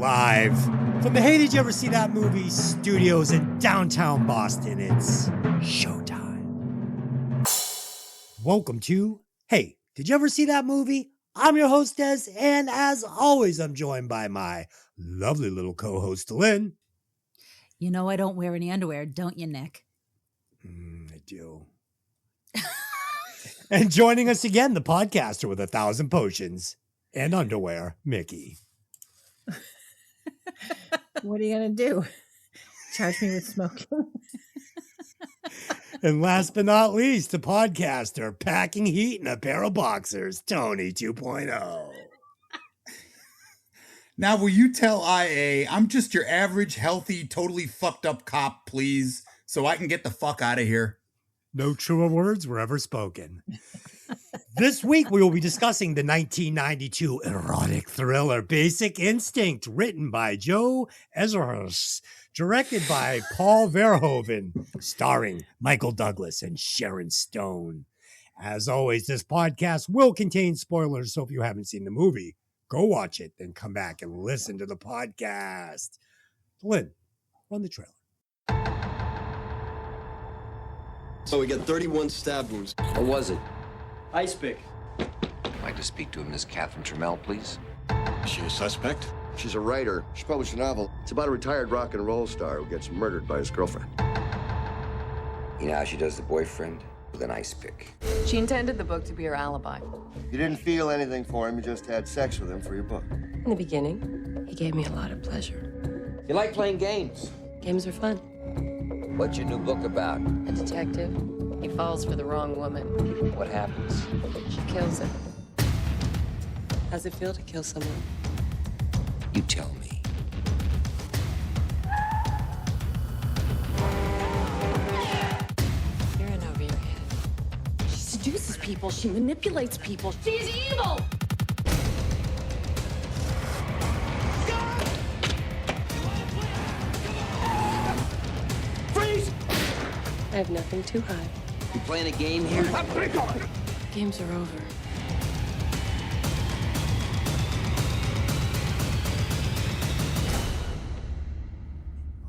Live from the Hey Did You Ever See That Movie studios in downtown Boston, it's showtime. Welcome to Hey, Did You Ever See That Movie? I'm your host, Des, and as always, I'm joined by my lovely little co-host, Lynn. You know I don't wear any underwear, don't you, Nick? I do. And joining us again, the podcaster with 1,000 potions and underwear, Mickey. What are you going to do? Charge me with smoking? And last but not least, the podcaster packing heat in a pair of boxers, Tony 2.0. Now, will you tell IA I'm just your average, healthy, totally fucked up cop, please, so I can get the fuck out of here? No truer words were ever spoken. This week, we will be discussing the 1992 erotic thriller Basic Instinct, written by Joe Ezrahurst, directed by Paul Verhoeven, starring Michael Douglas and Sharon Stone. As always, this podcast will contain spoilers, so if you haven't seen the movie, go watch it, then come back and listen to the podcast. Lynn, run the trailer. So we got 31 stab wounds. What was it? Ice pick. I'd like to speak to Miss Catherine Trammell, please. Is she a suspect? She's a writer. She published a novel. It's about a retired rock and roll star who gets murdered by his girlfriend. You know how she does the boyfriend? With an ice pick. She intended the book to be her alibi. You didn't feel anything for him. You just had sex with him for your book. In the beginning, he gave me a lot of pleasure. You like playing games? Games are fun. What's your new book about? A detective. He falls for the wrong woman. What happens? She kills him. How's it feel to kill someone? You tell me. You're in over your head. She seduces people. She manipulates people. She's evil! Freeze! I have nothing to hide. You playing a game here? Games are over.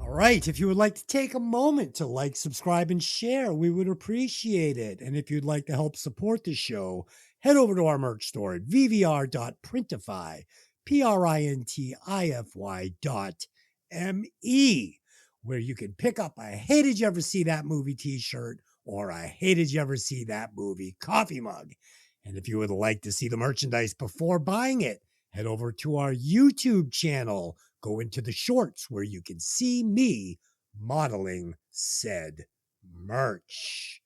All right, if you would like to take a moment to like, subscribe, and share, we would appreciate it. And if you'd like to help support the show, head over to our merch store at vvr.printify, printify.me, where you can pick up a Hey Did You Ever See That Movie t-shirt or a Hey Did You Ever See That Movie coffee mug. And if you would like to see the merchandise before buying it, head over to our YouTube channel. Go into the shorts where you can see me modeling said merch.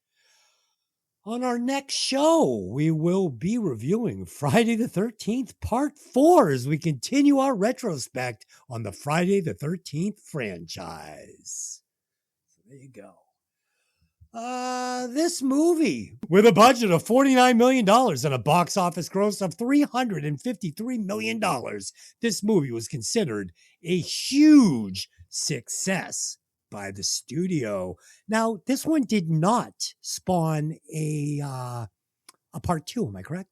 On our next show, we will be reviewing Friday the 13th, Part 4, as we continue our retrospect on the Friday the 13th franchise. So there you go. This movie, with a budget of $49 million and a box office gross of $353 million, this movie was considered a huge success by the studio. Now, this one did not spawn a part 2, am I correct?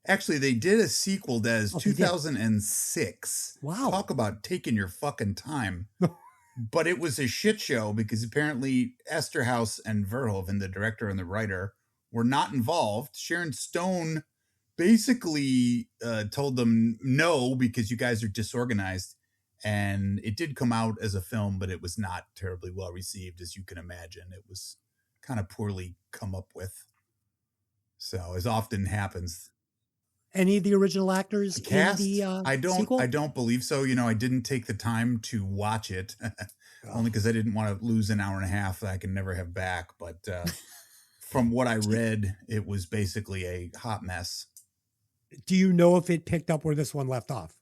Actually, they did a sequel, Des, Oh, 2006. Wow. Talk about taking your fucking time. But it was a shit show because apparently Esterhaus and Verhoeven, the director and the writer, were not involved. Sharon Stone basically told them no because you guys are disorganized. And it did come out as a film, but it was not terribly well received, as you can imagine. It was kind of poorly come up with. So, as often happens. Any of the original actors Cast? in the I sequel? don't believe so. You know, I didn't take the time to watch it, only because I didn't want to lose an hour and a half that I can never have back. But from what I read, it was basically a hot mess. Do you know if it picked up where this one left off?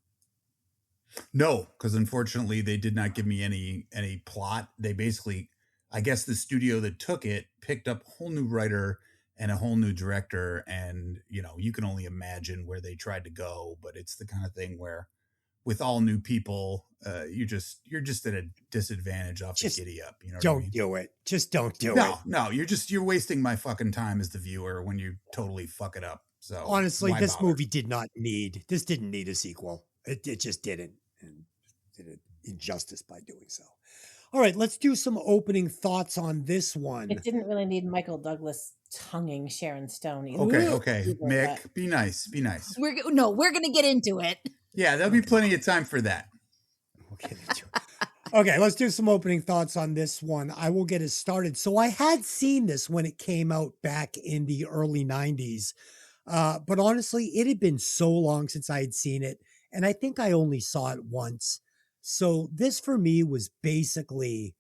No, because unfortunately they did not give me any plot. They basically, I guess the studio that took it picked up a whole new writer and a whole new director, and you know, you can only imagine where they tried to go, but it's the kind of thing where with all new people, you're just at a disadvantage off the giddy up. You know, don't do it. Just don't do it. No, you're wasting my fucking time as the viewer when you totally fuck it up. So honestly, why this bother? movie didn't need a sequel. It just didn't. And did it injustice by doing so. All right, let's do some opening thoughts on this one. It didn't really need Michael Douglas tonguing Sharon Stone. Okay. Either, Mick, but- be nice. Be nice. We're going to get into it. Yeah, there'll be plenty of time for that. We'll get into it. Okay, let's do some opening thoughts on this one. I will get us started. So I had seen this when it came out back in the early 90s. But honestly, it had been so long since I had seen it. And I think I only saw it once. So this for me was basically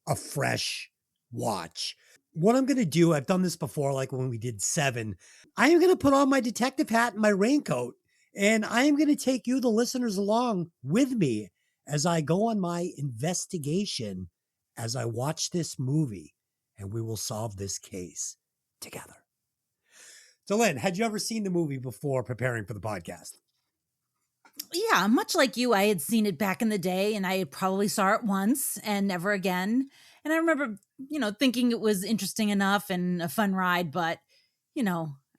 a fresh watch. What I'm going to do, I've done this before, like when we did Seven. I am going to put on my detective hat and my raincoat. And I am going to take you, the listeners, along with me as I go on my investigation as I watch this movie. And we will solve this case together. So, Lynn, had you ever seen the movie before preparing for the podcast? Yeah, much like you, I had seen it back in the day, and I probably saw it once and never again. And I remember, thinking it was interesting enough and a fun ride, but,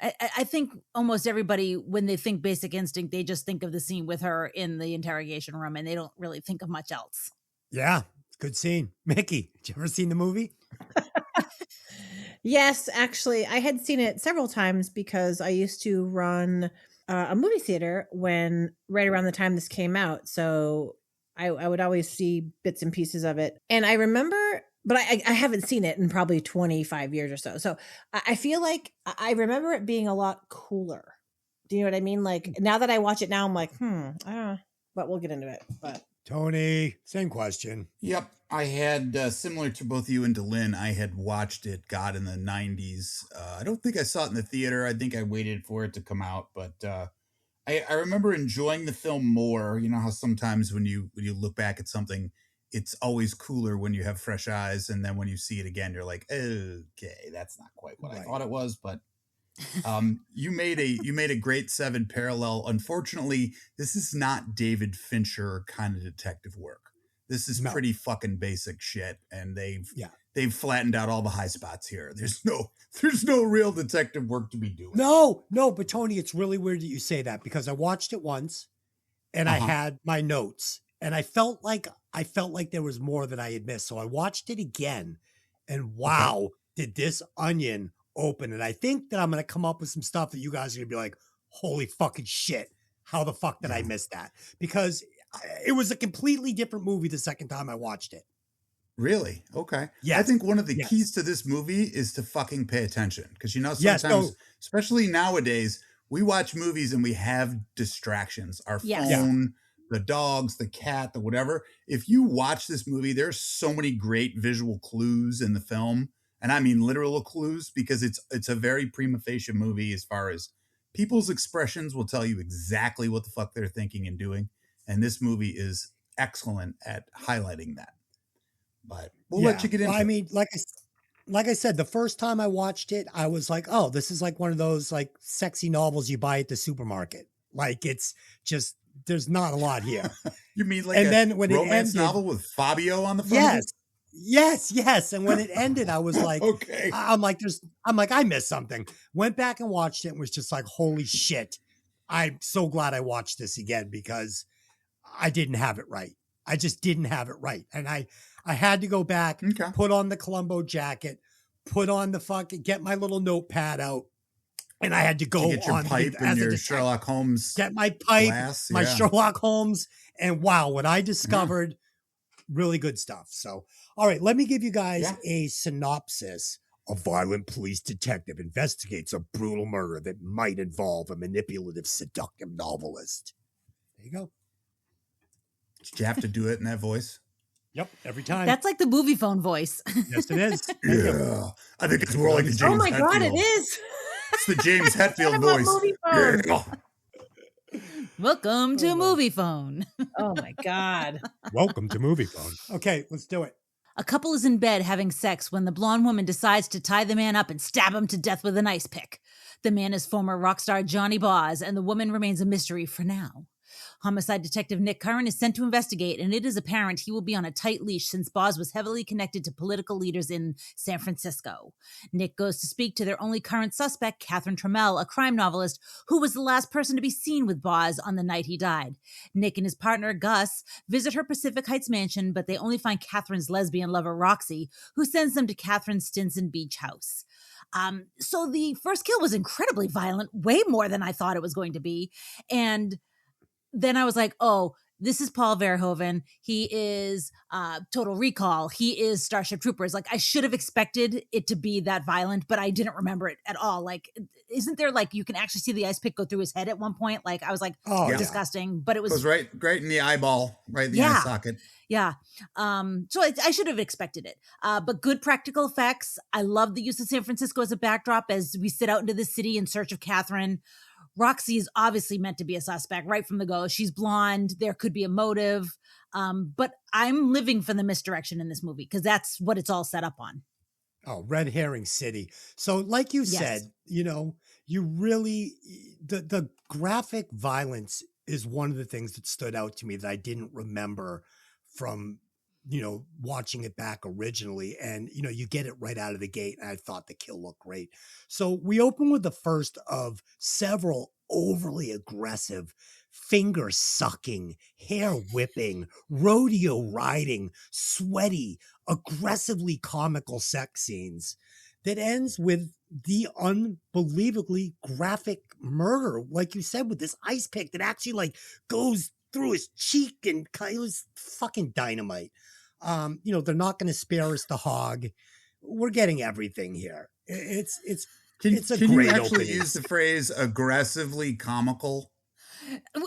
I think almost everybody, when they think Basic Instinct, they just think of the scene with her in the interrogation room, and they don't really think of much else. Yeah, good scene. Mickey, did you ever seen the movie? Yes, actually, I had seen it several times because I used to run a movie theater right around the time this came out. So I would always see bits and pieces of it. And I remember, but I haven't seen it in probably 25 years or so. So I feel like I remember it being a lot cooler. Do you know what I mean? Like now that I watch it now, I'm like, but we'll get into it. But Tony, same question. Yep. I had, similar to both you and Lynn, I had watched it, in the 90s. I don't think I saw it in the theater. I think I waited for it to come out. But I remember enjoying the film more. You know how sometimes when you look back at something, it's always cooler when you have fresh eyes. And then when you see it again, you're like, okay, that's not quite what I thought it was. But you made a great Seven parallel. Unfortunately, this is not David Fincher kind of detective work. This is pretty fucking basic shit, and they've flattened out all the high spots here. There's no real detective work to be doing. No, but Tony, it's really weird that you say that because I watched it once, and I had my notes, and I felt like there was more that I had missed. So I watched it again, and wow, did this onion open? And I think that I'm going to come up with some stuff that you guys are going to be like, holy fucking shit, how the fuck did I miss that? Because it was a completely different movie the second time I watched it. Really? Okay. Yeah. I think one of the keys to this movie is to fucking pay attention. Because, sometimes, especially nowadays, we watch movies and we have distractions. Our phone, the dogs, the cat, the whatever. If you watch this movie, there's so many great visual clues in the film. And I mean literal clues, because it's a very prima facie movie as far as people's expressions will tell you exactly what the fuck they're thinking and doing. And this movie is excellent at highlighting that. But we'll let you get into it. I mean, like I said, the first time I watched it, I was like, oh, this is like one of those like sexy novels you buy at the supermarket. Like it's just, there's not a lot here. You mean like then when romance novel with Fabio on the front? Yes. And when it ended, I was like, okay. I'm like, I missed something. Went back and watched it and was just like, holy shit. I'm so glad I watched this again because I didn't have it right. I just didn't have it right. And I had to go back, put on the Columbo jacket, put on get my little notepad out. And I had to go get your on pipe and your Sherlock Holmes. Get my pipe, glass, my Sherlock Holmes. And wow, what I discovered, really good stuff. So, all right, let me give you guys a synopsis. A violent police detective investigates a brutal murder that might involve a manipulative, seductive novelist. There you go. Did you have to do it in that voice? Yep, every time. That's like the movie phone voice. Yes, it is. Yeah. I think it's more like the James Hetfield. God, it is. It's the James Hetfield voice. Yeah. Welcome to Movie Phone. Oh my God. Welcome to Movie Phone. Okay, let's do it. A couple is in bed having sex when the blonde woman decides to tie the man up and stab him to death with an ice pick. The man is former rock star Johnny Boz, and the woman remains a mystery for now. Homicide Detective Nick Curran is sent to investigate, and it is apparent he will be on a tight leash since Boz was heavily connected to political leaders in San Francisco. Nick goes to speak to their only current suspect, Catherine Trammell, a crime novelist who was the last person to be seen with Boz on the night he died. Nick and his partner, Gus, visit her Pacific Heights mansion, but they only find Catherine's lesbian lover, Roxy, who sends them to Catherine's Stinson Beach house. So the first kill was incredibly violent, way more than I thought it was going to be. And then I was like, oh, this is Paul Verhoeven. He is Total Recall. He is Starship Troopers. Like, I should have expected it to be that violent, but I didn't remember it at all. Like, isn't there, like, you can actually see the ice pick go through his head at one point? Like, I was like, disgusting. But it was right in the eyeball, right in the eye socket. Yeah. So I should have expected it. But good practical effects. I love the use of San Francisco as a backdrop as we sit out into the city in search of Catherine. Roxy is obviously meant to be a suspect right from the go. She's blonde. There could be a motive. But I'm living for the misdirection in this movie because that's what it's all set up on. Oh, red herring city. So like you said, you know, you really, the graphic violence is one of the things that stood out to me that I didn't remember from, you know, watching it back originally. And, you know, you get it right out of the gate. And I thought the kill looked great. So we open with the first of several overly aggressive, finger sucking, hair whipping, rodeo riding, sweaty, aggressively comical sex scenes that ends with the unbelievably graphic murder. Like you said, with this ice pick that actually like goes through his cheek and it was fucking dynamite. You know, they're not going to spare us the hog. We're getting everything here. It's a can great you actually opening. use the phrase aggressively comical?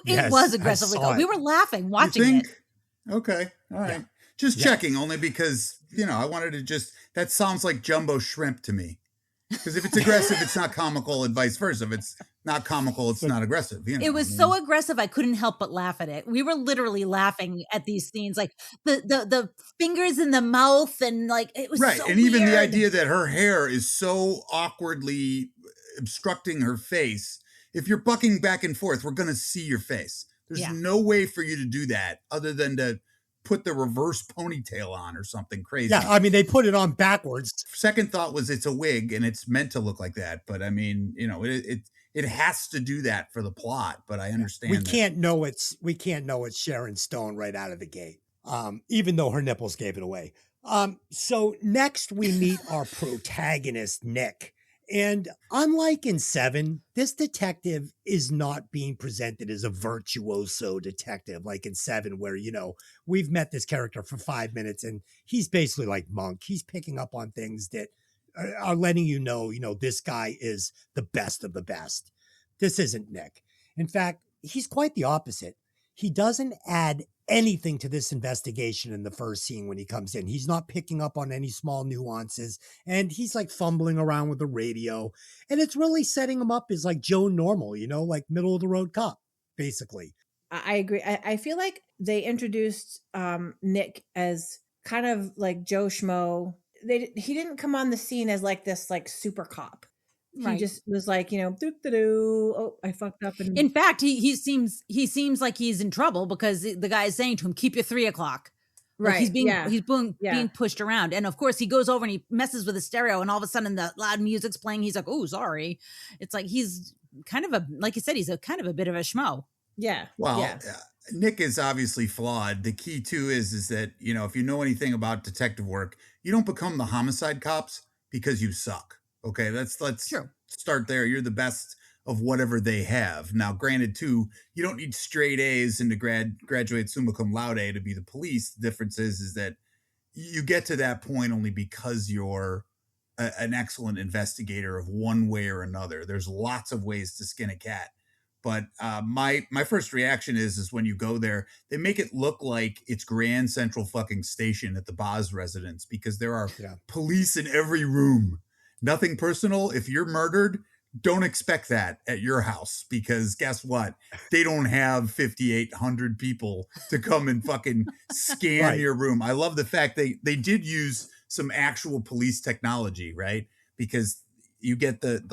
It was aggressively comical. We were laughing watching it. Okay. All right. Yeah. Just checking only because, you know, I wanted to just, that sounds like jumbo shrimp to me. Because if it's aggressive, it's not comical and vice versa. If it's not comical, it's not aggressive. You know, it was so aggressive, I couldn't help but laugh at it. We were literally laughing at these scenes, like the fingers in the mouth and like, it was right. So and even weird. the idea that her hair is so awkwardly obstructing her face. If you're bucking back and forth, we're going to see your face. There's no way for you to do that other than to put the reverse ponytail on or something crazy. Yeah, I mean, they put it on backwards. Second thought was it's a wig and it's meant to look like that. But I mean, you know, it has to do that for the plot. But I understand we can't know it's Sharon Stone right out of the gate, even though her nipples gave it away. So next we meet our protagonist, Nick. And unlike in Seven, this detective is not being presented as a virtuoso detective like in Seven, where, you know, we've met this character for 5 minutes and he's basically like Monk. He's picking up on things that are letting you know, this guy is the best of the best. This isn't Nick. In fact, he's quite the opposite. He doesn't add anything to this investigation in the first scene when he comes in. He's not picking up on any small nuances, and he's like fumbling around with the radio, and it's really setting him up as like Joe Normal, like middle of the road cop, basically. I agree. I feel like they introduced Nick as kind of like Joe Schmo. He didn't come on the scene as like this like super cop. Right. He just was like, oh, I fucked up. And in fact, he seems like he's in trouble because the guy is saying to him, "Keep your 3 o'clock." Like right. He's being pushed around, and of course he goes over and he messes with the stereo, and all of a sudden the loud music's playing. He's like, "Oh, sorry." It's like he's kind of like you said, he's a kind of a bit of a schmo. Yeah. Well, Nick is obviously flawed. The key too is that if you know anything about detective work, you don't become the homicide cops because you suck. Okay, let's True. Start there. You're the best of whatever they have. Now, granted, too, you don't need straight A's and to graduate summa cum laude to be the police. The difference is that you get to that point only because you're an excellent investigator of one way or another. There's lots of ways to skin a cat. But my first reaction is when you go there, they make it look like it's Grand Central fucking Station at the Boz residence because there are police in every room. Nothing personal. If you're murdered, don't expect that at your house because guess what? They don't have 5,800 people to come and fucking scan your room. I love the fact they did use some actual police technology, right? Because you get the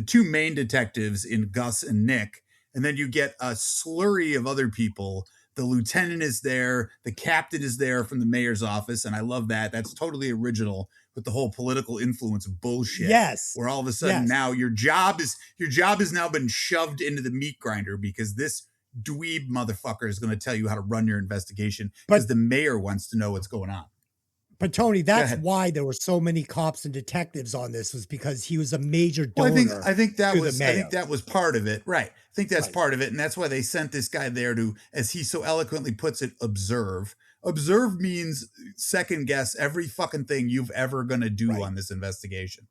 two main detectives in Gus and Nick. And then you get a slurry of other people. The lieutenant is there. The captain is there from the mayor's office. And I love that. That's totally original with the whole political influence bullshit. Yes. Where all of a sudden now your job has now been shoved into the meat grinder because this dweeb motherfucker is going to tell you how to run your investigation because the mayor wants to know what's going on. But Tony, that's why there were so many cops and detectives on this, was because he was a major donor. Well, I think that was part of it. Right. I think that's part of it. And that's why they sent this guy there to, as he so eloquently puts it, observe. Observe means second guess every fucking thing you've ever going to do on this investigation.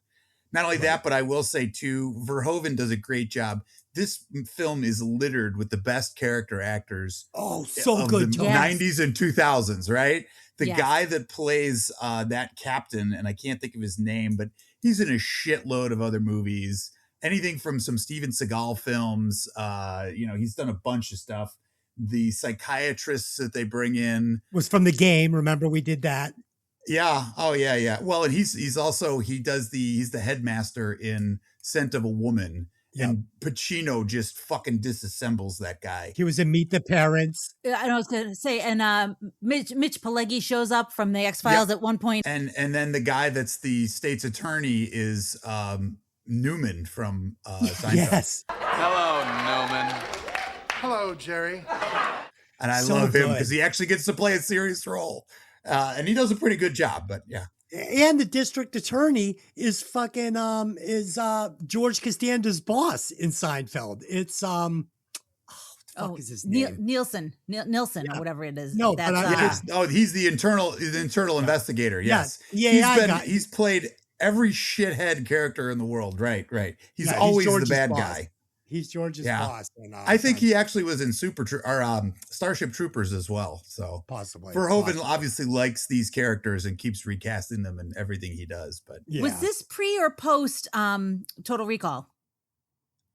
Not only that, but I will say too, Verhoeven does a great job. This film is littered with the best character actors. Oh, so of good. The 90s and 2000s, right? The Yes. guy that plays that captain, and I can't think of his name, but he's in a shitload of other movies. Anything from some Steven Seagal films. He's done a bunch of stuff. The psychiatrists that they bring in was from The Game. Remember, we did that. Yeah. Oh, yeah, yeah. Well, and he's the headmaster in Scent of a Woman. Yep. And Pacino just fucking disassembles that guy. He was in Meet the Parents. I was going to say, and Mitch Pileggi shows up from the X-Files at one point. And then the guy that's the state's attorney is Newman from Seinfeld. Yes. Hello, Newman. Hello, Jerry. And I love him because he actually gets to play a serious role. And he does a pretty good job, but yeah. And the district attorney is fucking George Costanza's boss in Seinfeld. It's what the fuck is his name? Nielsen or whatever it is. No, that's, he's the internal investigator. Yes. Yeah. He's played every shithead character in the world. Right. He's Yeah, always George's the bad boss. guy. He's George's boss. I think he actually was in Starship Troopers as well. So possibly. Verhoeven obviously likes these characters and keeps recasting them in everything he does. But was this pre or post Total Recall?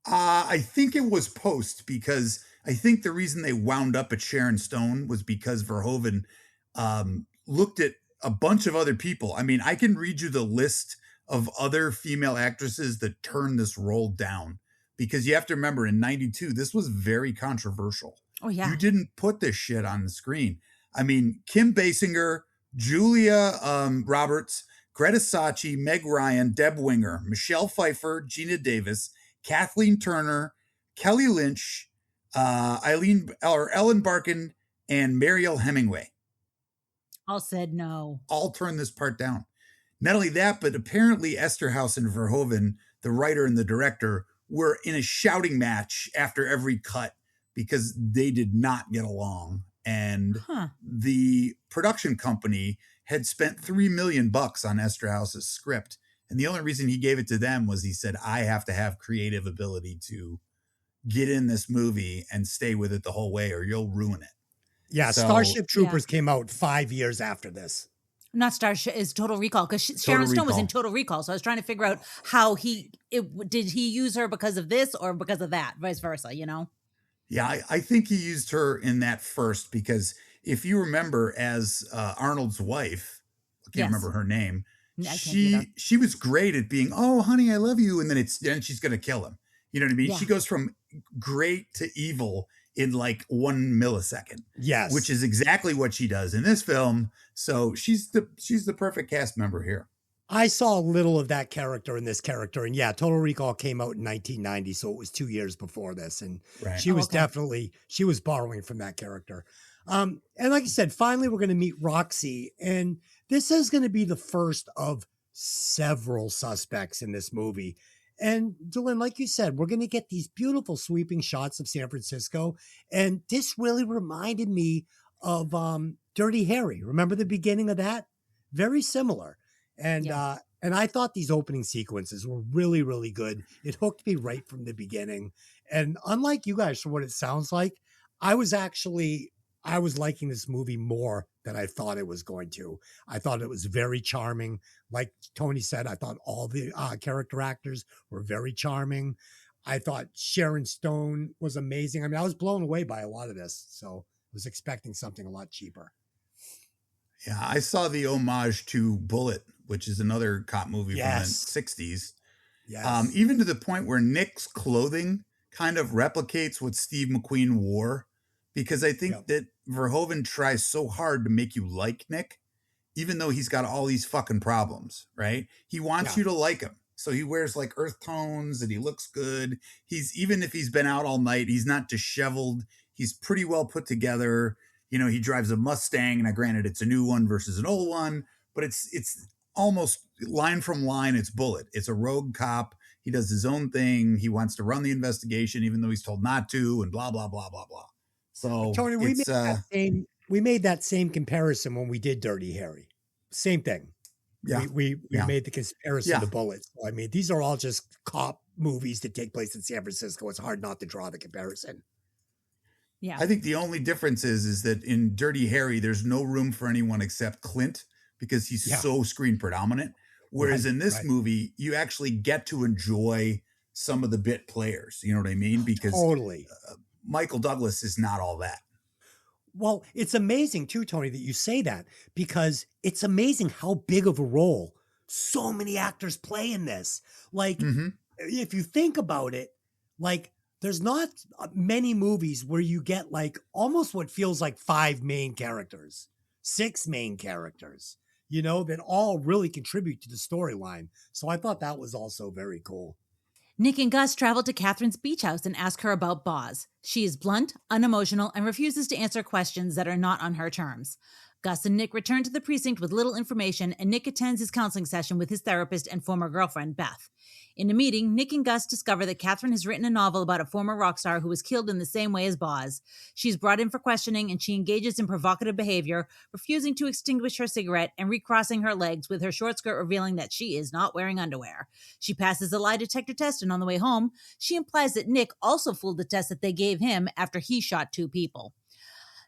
I think it was post, because I think the reason they wound up at Sharon Stone was because Verhoeven looked at a bunch of other people. I mean, I can read you the list of other female actresses that turned this role down. Because you have to remember, in 92, this was very controversial. Oh, yeah. You didn't put this shit on the screen. I mean, Kim Basinger, Julia Roberts, Greta Sachi, Meg Ryan, Deb Winger, Michelle Pfeiffer, Gina Davis, Kathleen Turner, Kelly Lynch, Ellen Barkin, and Mariel Hemingway. All said no. All turned this part down. Not only that, but apparently Esterhaus and Verhoeven, the writer and the director, were in a shouting match after every cut because they did not get along. And the production company had spent $3 million on Esterhaus's script. And the only reason he gave it to them was he said, I have to have creative ability to get in this movie and stay with it the whole way or you'll ruin it. Yeah. So, Starship Troopers came out 5 years after this. Not Starship, is Total Recall, because Sharon Stone was in Total Recall. So I was trying to figure out how did he use her because of this or because of that, vice versa, you know? Yeah, I think he used her in that first because if you remember, as Arnold's wife, I can't remember her name, she was great at being, oh, honey, I love you. And then she's going to kill him. You know what I mean? Yeah. She goes from great to evil in like 1 millisecond. Yes. Which is exactly what she does in this film. So she's the perfect cast member here. I saw a little of that character in this character. And yeah, Total Recall came out in 1990. So it was 2 years before this. And she was she was borrowing from that character. And like I said, finally, we're going to meet Roxy. And this is going to be the first of several suspects in this movie. And Dylan, like you said, we're going to get these beautiful sweeping shots of San Francisco. And this really reminded me of Dirty Harry. Remember the beginning of that? Very similar. And I thought these opening sequences were really, really good. It hooked me right from the beginning. And unlike you guys, from what it sounds like, I was liking this movie more than I thought it was going to. I thought it was very charming. Like Tony said, I thought all the character actors were very charming. I thought Sharon Stone was amazing. I mean, I was blown away by a lot of this. So I was expecting something a lot cheaper. Yeah, I saw the homage to Bullet, which is another cop movie from the 60s. Yes. Even to the point where Nick's clothing kind of replicates what Steve McQueen wore, because I think that Verhoeven tries so hard to make you like Nick, even though he's got all these fucking problems, right? He wants you to like him. So he wears like earth tones and he looks good. Even if he's been out all night, he's not disheveled. He's pretty well put together. You know, he drives a Mustang. Now, granted, it's a new one versus an old one, but it's almost line from line. It's Bullet. It's a rogue cop. He does his own thing. He wants to run the investigation, even though he's told not to, and blah, blah, blah, blah, blah. So Tony, we made that same comparison when we did Dirty Harry. Same thing. Yeah. We made the comparison to Bullets. I mean, these are all just cop movies that take place in San Francisco. It's hard not to draw the comparison. Yeah. I think the only difference is that in Dirty Harry, there's no room for anyone except Clint because he's so screen predominant. Whereas in this movie, you actually get to enjoy some of the bit players. You know what I mean? Because Michael Douglas is not all that. Well, it's amazing too, Tony, that you say that, because it's amazing how big of a role so many actors play in this. Like, if you think about it, like, there's not many movies where you get like almost what feels like 5 main characters, 6 main characters, you know, that all really contribute to the storyline. So I thought that was also very cool. Nick and Gus travel to Catherine's beach house and ask her about Boz. She is blunt, unemotional, and refuses to answer questions that are not on her terms. Gus and Nick return to the precinct with little information, and Nick attends his counseling session with his therapist and former girlfriend, Beth. In a meeting, Nick and Gus discover that Catherine has written a novel about a former rock star who was killed in the same way as Boz. She's brought in for questioning, and she engages in provocative behavior, refusing to extinguish her cigarette and recrossing her legs with her short skirt revealing that she is not wearing underwear. She passes a lie detector test, and on the way home, she implies that Nick also fooled the test that they gave him after he shot 2 people.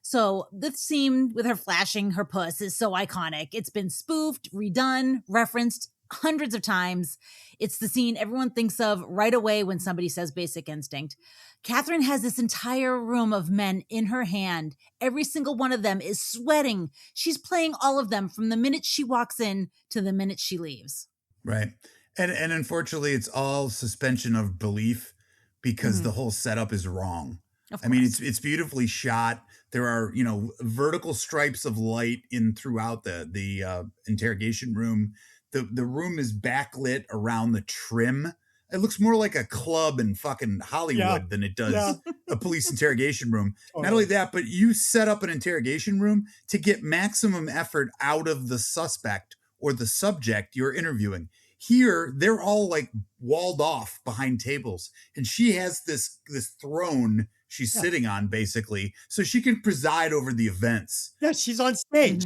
So this scene with her flashing her puss is so iconic. It's been spoofed, redone, referenced hundreds of times. It's the scene everyone thinks of right away when somebody says Basic Instinct. Catherine has this entire room of men in her hand. Every single one of them is sweating. She's playing all of them from the minute she walks in to the minute she leaves. Right. And unfortunately, it's all suspension of belief because the whole setup is wrong. I mean, it's beautifully shot. There are, you know, vertical stripes of light in throughout the interrogation room. The room is backlit around the trim. It looks more like a club in fucking Hollywood than it does a police interrogation room. Not only that, but you set up an interrogation room to get maximum effort out of the suspect or the subject you're interviewing. Here, they're all like walled off behind tables, and she has this throne she's sitting on, basically, so she can preside over the events. Yeah, she's on stage.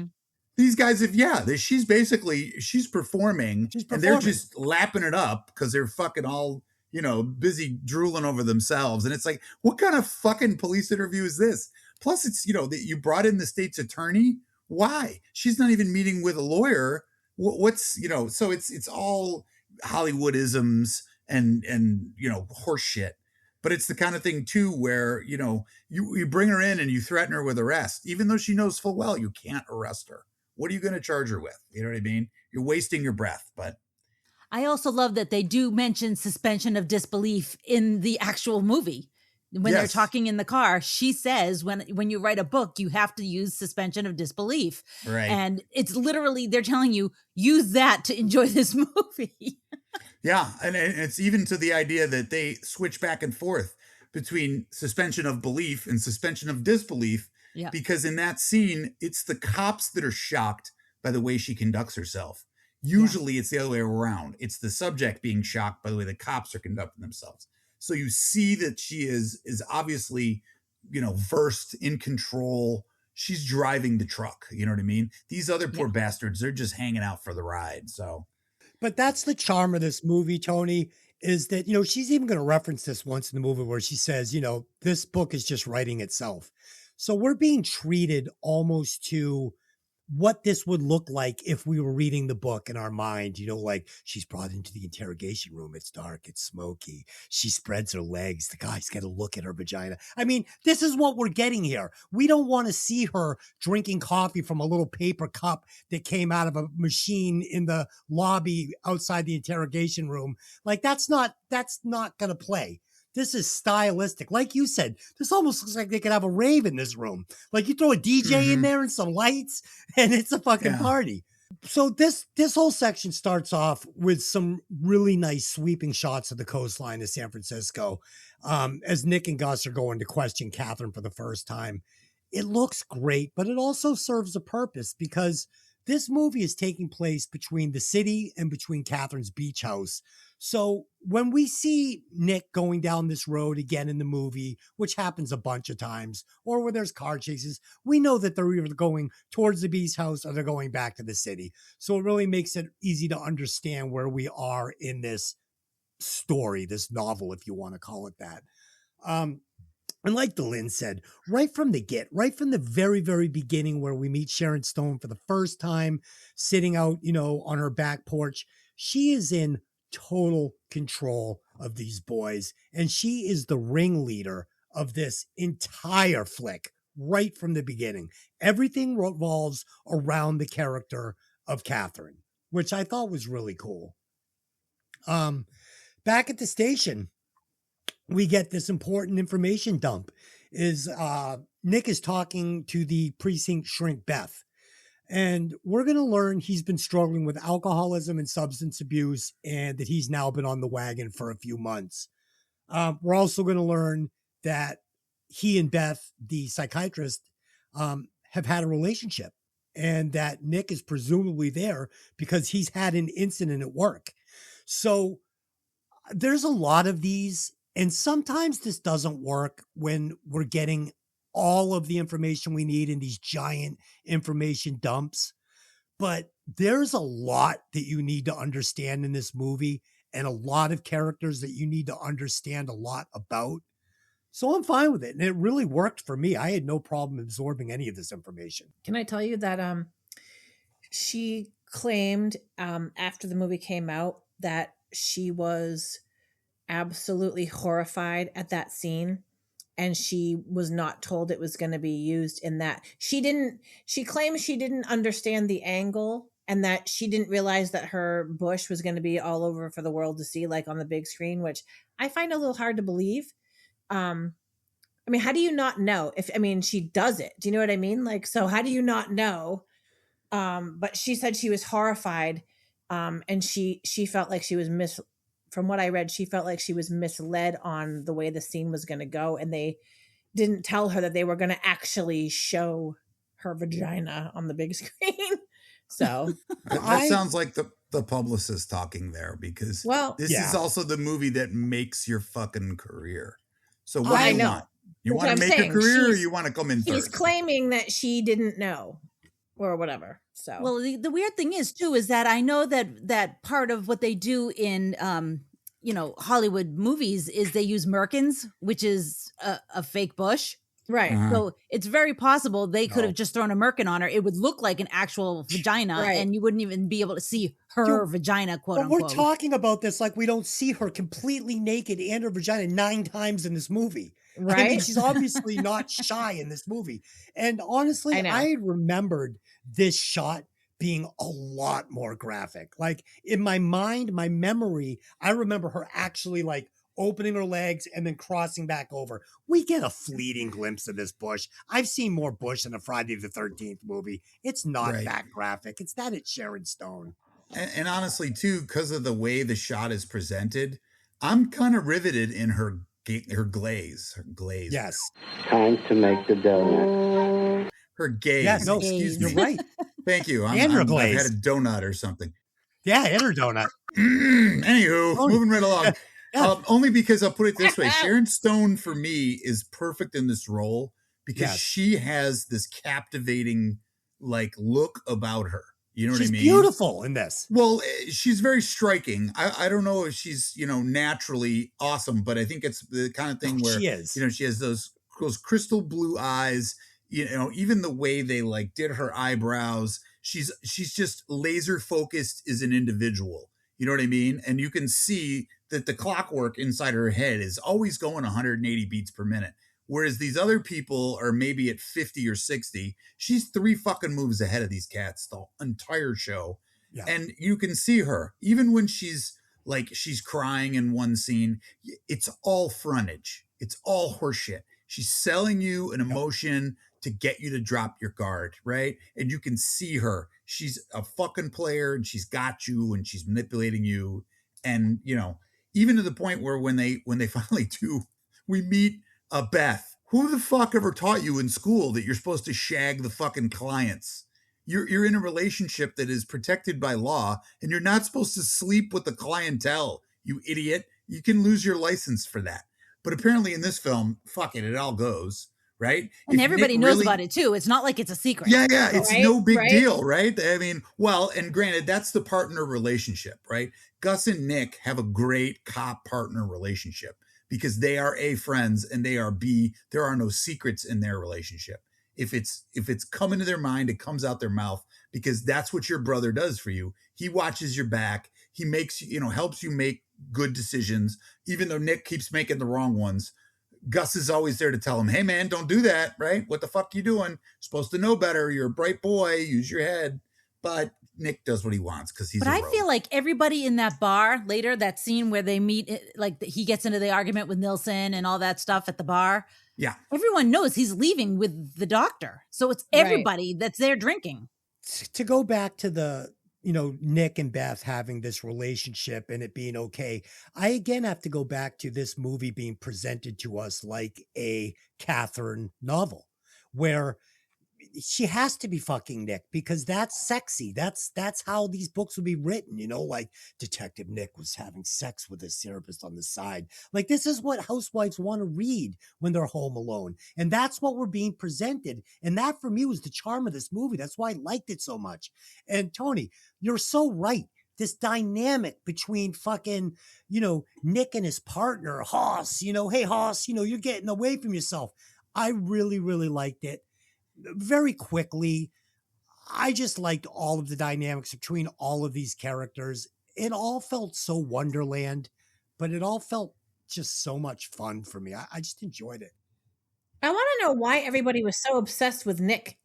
These guys she's performing, and they're just lapping it up because they're fucking all, you know, busy drooling over themselves. And it's like, what kind of fucking police interview is this? Plus, it's, you know, that you brought in the state's attorney. Why? She's not even meeting with a lawyer. What's, you know, so it's all Hollywoodisms and, you know, horse shit. But it's the kind of thing, too, where, you know, you bring her in and you threaten her with arrest, even though she knows full well you can't arrest her. What are you going to charge her with? You know what I mean? You're wasting your breath. But I also love that they do mention suspension of disbelief in the actual movie. When they're talking in the car, she says, when you write a book, you have to use suspension of disbelief. Right. And it's literally, they're telling you, use that to enjoy this movie. Yeah. And it's even to the idea that they switch back and forth between suspension of belief and suspension of disbelief. Yeah. Because in that scene, it's the cops that are shocked by the way she conducts herself. Usually it's the other way around. It's the subject being shocked by the way the cops are conducting themselves. So you see that she is obviously, you know, versed, in control. She's driving the truck. You know what I mean? These other poor bastards, they're just hanging out for the ride. So, but that's the charm of this movie, Tony, is that, you know, she's even going to reference this once in the movie where she says, you know, this book is just writing itself. So we're being treated almost to what this would look like if we were reading the book in our mind, you know, like she's brought into the interrogation room. It's dark. It's smoky. She spreads her legs. The guy's got to look at her vagina. I mean, this is what we're getting here. We don't want to see her drinking coffee from a little paper cup that came out of a machine in the lobby outside the interrogation room. Like that's not going to play. This is stylistic. Like you said, this almost looks like they could have a rave in this room. Like you throw a DJ in there and some lights, and it's a fucking party. So this whole section starts off with some really nice sweeping shots of the coastline of San Francisco, as Nick and Gus are going to question Catherine for the first time. It looks great, but it also serves a purpose because this movie is taking place between the city and between Catherine's beach house. So when we see Nick going down this road again in the movie, which happens a bunch of times, or where there's car chases, we know that they're either going towards the beach house or they're going back to the city. So it really makes it easy to understand where we are in this story, this novel, if you want to call it that. And like Delin said, right from the very, very beginning where we meet Sharon Stone for the first time, sitting out, on her back porch, she is in total control of these boys. And she is the ringleader of this entire flick right from the beginning. Everything revolves around the character of Catherine, which I thought was really cool. Back at the station, we get this important information dump. Nick is talking to the precinct shrink Beth. And we're going to learn he's been struggling with alcoholism and substance abuse and that he's now been on the wagon for a few months. We're also going to learn that he and Beth, the psychiatrist, have had a relationship and that Nick is presumably there because he's had an incident at work. So there's a lot of these. And sometimes this doesn't work when we're getting all of the information we need in these giant information dumps. But there's a lot that you need to understand in this movie and a lot of characters that you need to understand a lot about. So I'm fine with it. And it really worked for me. I had no problem absorbing any of this information. Can I tell you that she claimed after the movie came out that she was absolutely horrified at that scene, and she was not told it was going to be used in that. She claims she didn't understand the angle and that she didn't realize that her bush was going to be all over for the world to see, like on the big screen, which I find a little hard to believe. How do you not know she does it? Do you know what I mean? Like, so how do you not know? But she said she was horrified. And she felt like she was from what I read, she felt like she was misled on the way the scene was going to go. And they didn't tell her that they were going to actually show her vagina on the big screen. So that sounds like the publicist talking there, because this is also the movie that makes your fucking career. So what do you want? You want to make a career or you want to come in third? She's claiming that she didn't know or whatever. So, well, the weird thing is too, is that I know that part of what they do in, Hollywood movies is they use merkins, which is a fake bush. Right. So it's very possible they could have just thrown a merkin on her. It would look like an actual vagina and you wouldn't even be able to see her vagina, quote unquote. We're talking about this like we don't see her completely naked and her vagina 9 times in this movie. Right. I mean, she's obviously not shy in this movie. And honestly, I remembered this shot being a lot more graphic. Like in my mind, my memory, I remember her actually like opening her legs and then crossing back over. We get a fleeting glimpse of this bush. I've seen more bush in a Friday the 13th movie. It's not that graphic. It's Sharon Stone. And honestly, too, because of the way the shot is presented, I'm kind of riveted in her glaze. Yes. Time to make the donut. Her gaze. Yeah, no, excuse me. You're right. Thank you. I've had a donut or something. Yeah, and her donut. Anywho, moving right along. Only because I'll put it this way. Sharon Stone, for me, is perfect in this role because she has this captivating, look about her. You know what I mean? She's beautiful in this. Well, she's very striking. I don't know if she's, naturally awesome, but I think it's the kind of thing where she is. She has those crystal blue eyes. Even the way they did her eyebrows, she's just laser focused as an individual. You know what I mean? And you can see that the clockwork inside her head is always going 180 beats per minute. Whereas these other people are maybe at 50 or 60. She's 3 fucking moves ahead of these cats the entire show. Yeah. And you can see her, even when she's like she's crying in one scene. It's all frontage. It's all horseshit. She's selling you an emotion to get you to drop your guard, right? And you can see her. She's a fucking player and she's got you and she's manipulating you. And, you know, even to the point where when they finally do, we meet Beth. Who the fuck ever taught you in school that you're supposed to shag the fucking clients? You're in a relationship that is protected by law and you're not supposed to sleep with the clientele, you idiot. You can lose your license for that. But apparently in this film, fuck it, it all goes, right? And If everybody Nick knows really- about it too. It's not like it's a secret. Yeah, it's Right, no big right. deal, right? I mean, well, and granted, that's the partner relationship, right? Gus and Nick have a great cop partner relationship because they are A, friends, and they are B, there are no secrets in their relationship. If it's coming to their mind, it comes out their mouth because that's what your brother does for you. He watches your back. He makes, you know, helps you make good decisions, even though Nick keeps making the wrong ones. Gus is always there to tell him, hey man, don't do that, right? What the fuck you doing? You're supposed to know better. You're a bright boy. Use your head. But Nick does what he wants because he's But a I rogue. feel like everybody in that bar later, that scene where they meet, like he gets into the argument with Nilsson and all that stuff at the bar. Yeah. Everyone knows he's leaving with the doctor. So it's Right. everybody that's there drinking. To go back to the, you know, Nick and Beth having this relationship and it being okay, I again have to go back to this movie being presented to us like a Catherine novel where she has to be fucking Nick because that's sexy. That's how these books would be written, you know, like Detective Nick was having sex with his therapist on the side. Like this is what housewives want to read when they're home alone. And that's what we're being presented. And that for me was the charm of this movie. That's why I liked it so much. And Tony, you're so right. This dynamic between fucking, you know, Nick and his partner, Hoss, you know, hey Hoss, you know, you're getting away from yourself. I really, really liked it. Very quickly, I just liked all of the dynamics between all of these characters. It all felt so Wonderland, but it all felt just so much fun for me. I just enjoyed it. I want to know why everybody was so obsessed with Nick.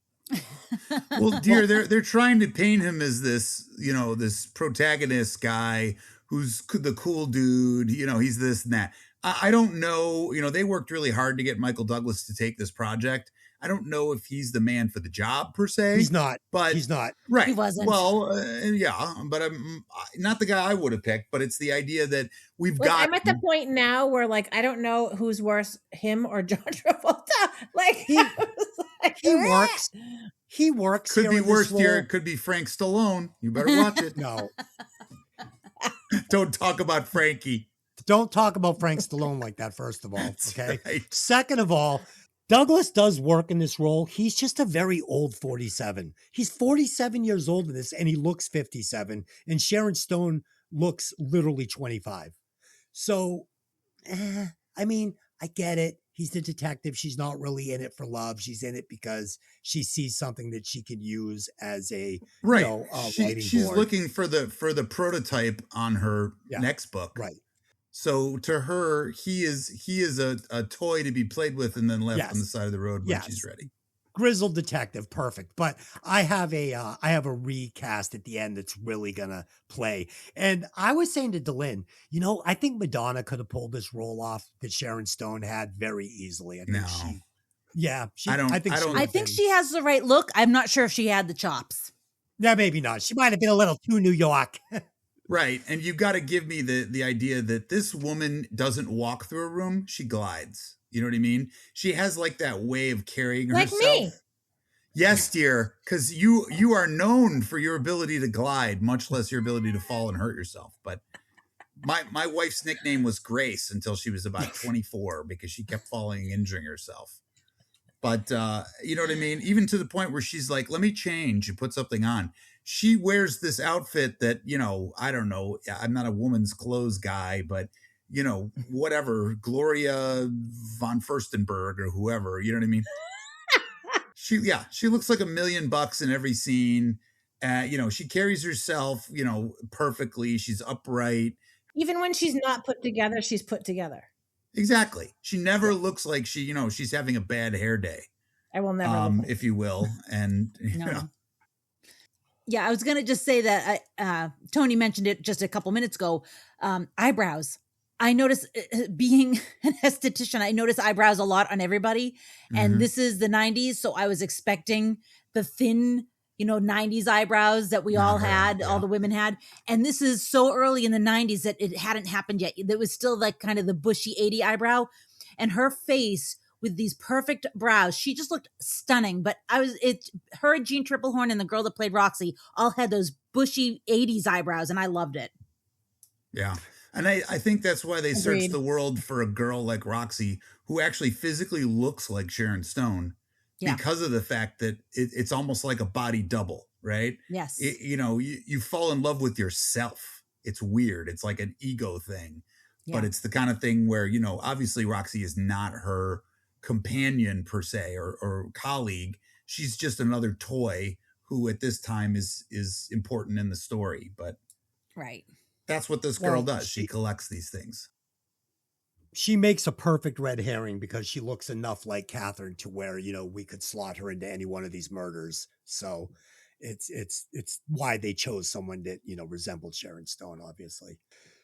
Well, dear, they're trying to paint him as this, you know, this protagonist guy who's the cool dude. You know, he's this and that. I don't know. You know, they worked really hard to get Michael Douglas to take this project. I don't know if he's the man for the job per se. He's not. But He's not. right. He wasn't. Well, yeah, but I'm not the guy I would have picked. But it's the idea that we've Like, got. I'm at the point now where, like, I don't know who's worse, him or John Travolta. Like, He works. He works. Could here be in this worse, dear. role. It could be Frank Stallone. You better watch it. No, Don't talk about Frankie. don't talk about Frank Stallone like that, first of all. That's Okay. right. Second of all, Douglas does work in this role. He's just a very old 47. He's 47 years old in this, and he looks 57. And Sharon Stone looks literally 25. So, I mean, I get it. He's the detective. She's not really in it for love. She's in it because she sees something that she can use as a Right. you know, writing She's board. looking for the prototype on her Yeah. next book. Right. So to her, he is a toy to be played with and then left Yes. on the side of the road when Yes. she's ready. Grizzled detective, perfect. But I have a recast at the end that's really gonna play. And I was saying to Delin, you know, I think Madonna could have pulled this role off that Sharon Stone had very easily. I think No. I think been, she has the right look. I'm not sure if she had the chops. Yeah, maybe not. She might have been a little too New York. Right. And you've got to give me the idea that this woman doesn't walk through a room, she glides. You know what I mean? She has like that way of carrying like herself. me. Yes, dear, because you are known for your ability to glide, much less your ability to fall and hurt yourself. But my wife's nickname was Grace until she was about 24 because she kept falling and injuring herself. But you know what I mean? Even to the point where she's like, let me change and put something on. She wears this outfit that, you know, I don't know. I'm not a woman's clothes guy, but, you know, whatever, Gloria von Furstenberg or whoever, you know what I mean? She looks like $1 million in every scene. You know, she carries herself, you know, perfectly. She's upright. Even when she's not put together, she's put together. Exactly. She never looks like she's having a bad hair day. I will never. If you will. And, you No. know. Yeah, I was going to just say that Tony mentioned it just a couple minutes ago. Eyebrows. I notice, being an esthetician, I notice eyebrows a lot on everybody. And this is the 90s. So I was expecting the thin, 90s eyebrows that we all had, all the women had. And this is so early in the 90s that it hadn't happened yet. There was still like kind of the bushy 80 eyebrow. And her face with these perfect brows, she just looked stunning. But her, Jean Triplehorn, and the girl that played Roxy all had those bushy 80s eyebrows, and I loved it. Yeah. And I think that's why they Agreed. searched the world for a girl like Roxy, who actually physically looks like Sharon Stone, because of the fact that it's almost like a body double, right? Yes. You fall in love with yourself. It's weird. It's like an ego thing, but it's the kind of thing where, obviously Roxy is not her companion per se or colleague. She's just another toy who at this time is important in the story. But right. That's what this girl does. She collects these things. She makes a perfect red herring because she looks enough like Catherine to where, we could slot her into any one of these murders. So it's why they chose someone that, resembled Sharon Stone, obviously.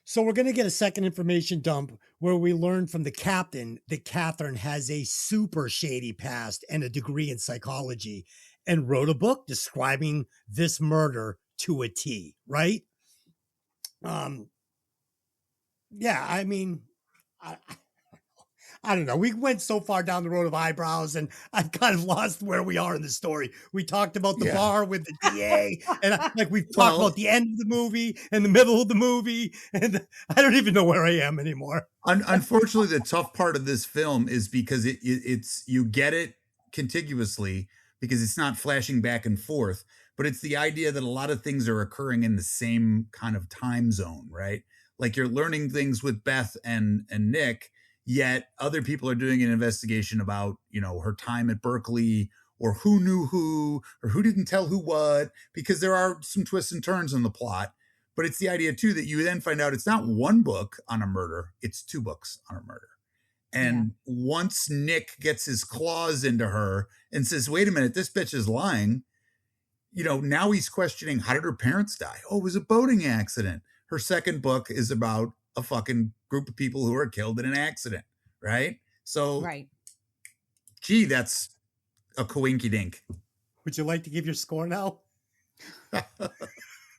So we're going to get a second information dump where we learn from the captain that Catherine has a super shady past and a degree in psychology and wrote a book describing this murder to a T, right? Yeah, I mean, I don't know. We went so far down the road of eyebrows, and I've kind of lost where we are in the story. We talked about the bar with the DA, and we've talked about the end of the movie and the middle of the movie, and I don't even know where I am anymore. Unfortunately, the tough part of this film is because it's you get it contiguously because it's not flashing back and forth, but it's the idea that a lot of things are occurring in the same kind of time zone, right? Like you're learning things with Beth and Nick, yet other people are doing an investigation about, her time at Berkeley or who knew who or who didn't tell who what, because there are some twists and turns in the plot. But it's the idea, too, that you then find out it's not one book on a murder. It's 2 books on a murder. And once Nick gets his claws into her and says, wait a minute, this bitch is lying. Now he's questioning, how did her parents die? Oh, it was a boating accident. Her second book is about a fucking group of people who are killed in an accident, right? So, gee, that's a coinky dink. Would you like to give your score now?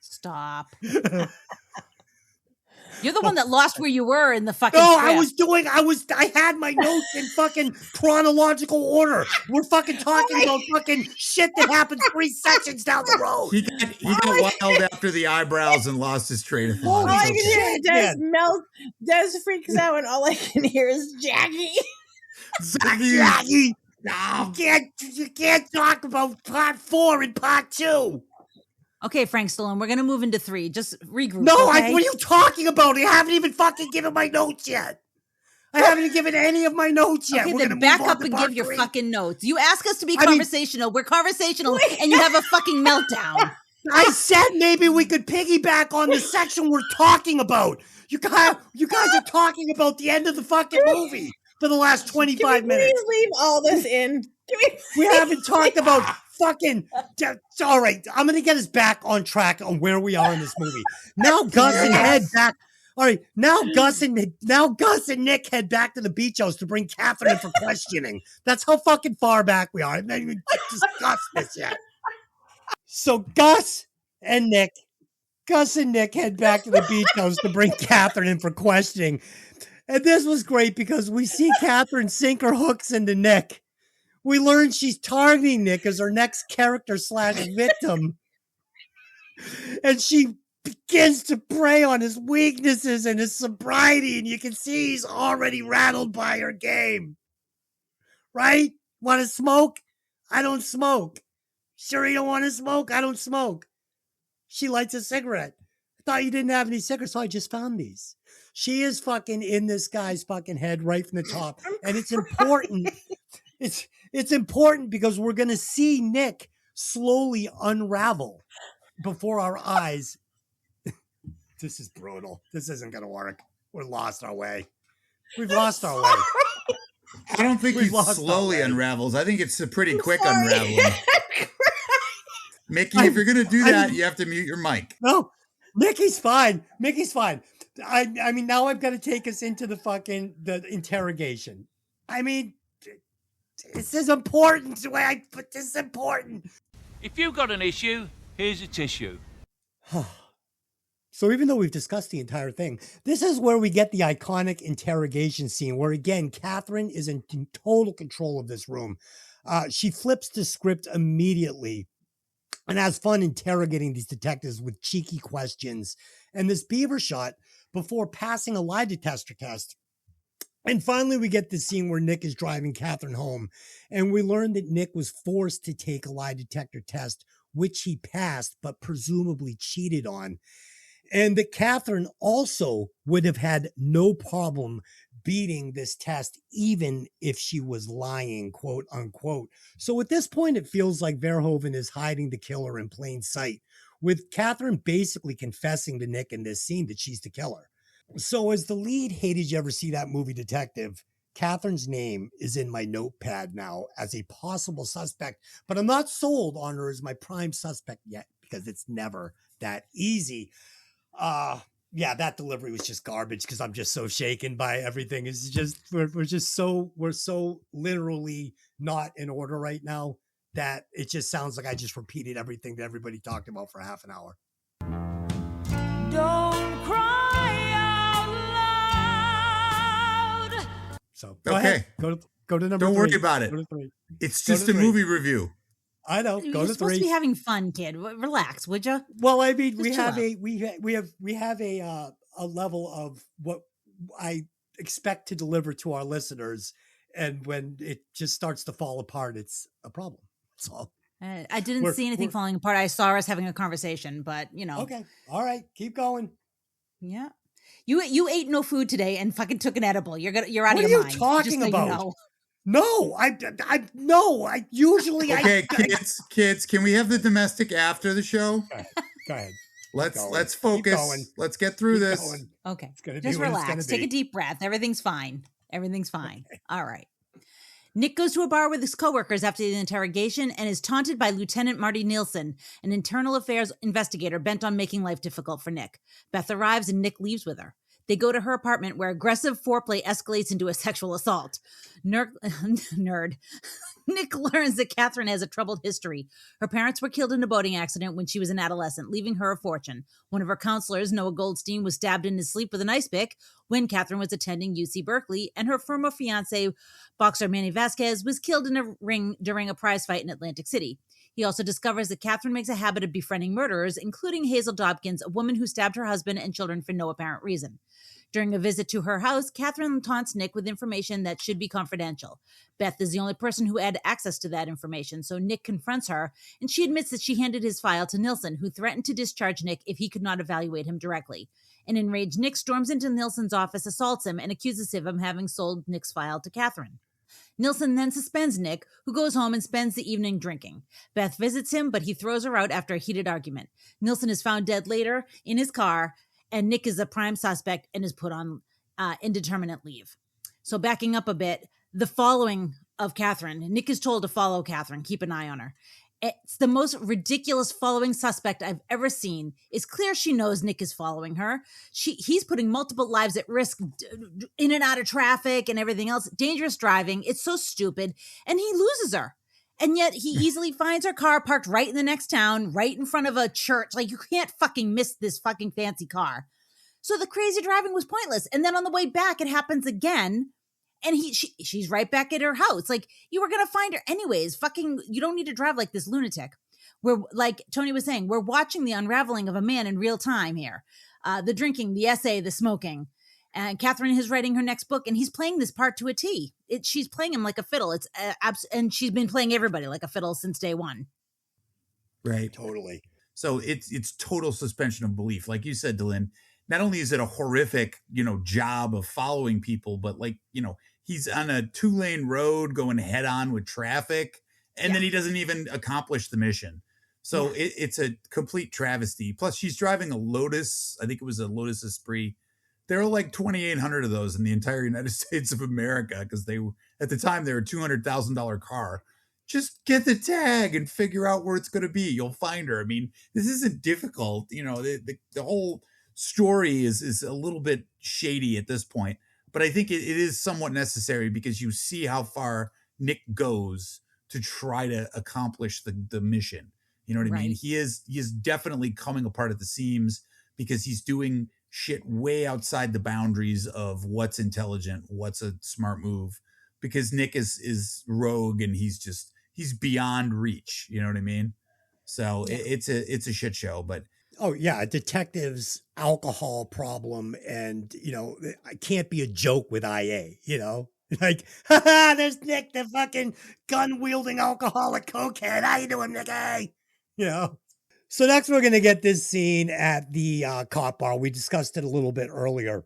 Stop. You're the one that lost where you were in the fucking script. I had my notes in fucking chronological order. We're fucking talking about fucking shit that happened 3 sections down the road. He got wild after the eyebrows and lost his train of thought. All I can hear is Des freaks out, and all I can hear is Jackie. Jackie! No, you can't talk about part 4 and part 2. Okay, Frank Stallone, we're going to move into 3. Just regroup. No, okay? What are you talking about? I haven't even fucking given my notes yet. I haven't even given any of my notes yet. Okay, then back up and give your fucking notes. You ask us to be conversational. We're conversational, and you have a fucking meltdown. I said maybe we could piggyback on the section we're talking about. You guys are talking about the end of the fucking movie for the last 25 minutes. Please leave all this in. We haven't talked about fucking. All right, I'm gonna get us back on track on where we are in this movie. Now Gus and head back. All right, now Gus and Nick head back to the beach house to bring Catherine in for questioning. That's how fucking far back we are. I haven't even discussed this yet. So Gus and Nick head back to the beach house to bring Catherine in for questioning. And this was great because we see Catherine sink her hooks into Nick. We learn she's targeting Nick as her next character / victim. And she begins to prey on his weaknesses and his sobriety. And you can see he's already rattled by her game. Right? Want to smoke? I don't smoke. Sure you don't want to smoke? I don't smoke. She lights a cigarette. I thought you didn't have any cigarettes, so I just found these. She is fucking in this guy's fucking head right from the top. And it's important. It's important because we're going to see Nick slowly unravel before our eyes. This is brutal. This isn't going to work. We've lost our way. We've lost our way. I don't think he slowly unravels. I think it's a pretty quick unraveling. Mickey, if you're going to do that, you have to mute your mic. No, Mickey's fine. Mickey's fine. I mean, now I've got to take us into the interrogation. I mean, this is important. But this is important. If you've got an issue, here's a tissue. So even though we've discussed the entire thing, this is where we get the iconic interrogation scene where, again, Catherine is in total control of this room. She flips the script immediately and has fun interrogating these detectives with cheeky questions and this beaver shot before passing a lie detector test. And finally, we get the scene where Nick is driving Catherine home, and we learn that Nick was forced to take a lie detector test, which he passed, but presumably cheated on. And that Catherine also would have had no problem beating this test, even if she was lying, quote unquote. So at this point, it feels like Verhoeven is hiding the killer in plain sight, with Catherine basically confessing to Nick in this scene that she's the killer. So as the lead Hey Did You Ever See That Movie detective, Catherine's name is in my notepad now as a possible suspect, but I'm not sold on her as my prime suspect yet because it's never that easy. Yeah, that delivery was just garbage because I'm just so shaken by everything. It's just we're so literally not in order right now that it just sounds like I just repeated everything that everybody talked about for half an hour. Don't cry out loud. So go ahead. Go to number 3. Don't worry about it. Go to 3. It's just a movie review. I know. You're Go to supposed 3. to be having fun, kid. Relax, would you? Well, I mean, Just we chill have out. a level of what I expect to deliver to our listeners, and when it just starts to fall apart, it's a problem. That's all. I didn't see anything falling apart. I saw us having a conversation, but Okay, all right, keep going. Yeah, you ate no food today and fucking took an edible. You're out What of are your you mind. talking Just so about? you know. No, I usually. Okay, kids, can we have the domestic after the show? Go ahead. Let's focus. Let's get through this. Going. Okay, It's gonna be just what it's relax. gonna Take be. a deep breath. Everything's fine. Okay. All right. Nick goes to a bar with his coworkers after the interrogation and is taunted by Lieutenant Marty Nielsen, an internal affairs investigator bent on making life difficult for Nick. Beth arrives and Nick leaves with her. They go to her apartment where aggressive foreplay escalates into a sexual assault. Nerd. Nick learns that Catherine has a troubled history. Her parents were killed in a boating accident when she was an adolescent, leaving her a fortune. One of her counselors, Noah Goldstein, was stabbed in his sleep with an ice pick when Catherine was attending UC Berkeley, and her former fiancé, boxer Manny Vasquez, was killed in a ring during a prize fight in Atlantic City. He also discovers that Catherine makes a habit of befriending murderers, including Hazel Dobkins, a woman who stabbed her husband and children for no apparent reason. During a visit to her house, Catherine taunts Nick with information that should be confidential. Beth is the only person who had access to that information, so Nick confronts her, and she admits that she handed his file to Nielsen, who threatened to discharge Nick if he could not evaluate him directly. An enraged Nick storms into Nielsen's office, assaults him, and accuses him of having sold Nick's file to Catherine. Nielsen then suspends Nick, who goes home and spends the evening drinking. Beth visits him, but he throws her out after a heated argument. Nielsen is found dead later in his car, and Nick is a prime suspect and is put on indeterminate leave. So backing up a bit, the following of Catherine, Nick is told to follow Catherine, keep an eye on her. It's the most ridiculous following suspect I've ever seen. It's clear she knows Nick is following her. He's putting multiple lives at risk in and out of traffic and everything else. Dangerous driving. It's so stupid. And he loses her. And yet he easily finds her car parked right in the next town, right in front of a church. Like, you can't fucking miss this fucking fancy car. So the crazy driving was pointless. And then on the way back, it happens again. And she's right back at her house. Like, you were going to find her anyways. Fucking, you don't need to drive like this lunatic. We're, like Tony was saying, we're watching the unraveling of a man in real time here. The drinking, the essay, the smoking. And Catherine is writing her next book, and he's playing this part to a T. She's playing him like a fiddle. And she's been playing everybody like a fiddle since day one. Right. Totally. So it's total suspension of belief. Like you said, Dylan, not only is it a horrific, job of following people, but he's on a 2-lane road going head on with traffic, and then he doesn't even accomplish the mission. So it's a complete travesty. Plus, she's driving a Lotus. I think it was a Lotus Esprit. There are like 2,800 of those in the entire United States of America because at the time they were a $200,000 car. just get the tag and figure out where it's going to be. You'll find her. I mean, this isn't difficult. The whole story is a little bit shady at this point, but I think it is somewhat necessary because you see how far Nick goes to try to accomplish the mission. You know what I mean? He is definitely coming apart at the seams because he's doing shit way outside the boundaries of what's intelligent, what's a smart move, because Nick is rogue and he's beyond reach. You know what I mean? So it's a shit show, but oh yeah, a detective's alcohol problem, and I can't be a joke with IA. Like, haha, there's Nick, the fucking gun wielding alcoholic cokehead. How you doing, Nicky? So next we're gonna get this scene at the cop bar. We discussed it a little bit earlier,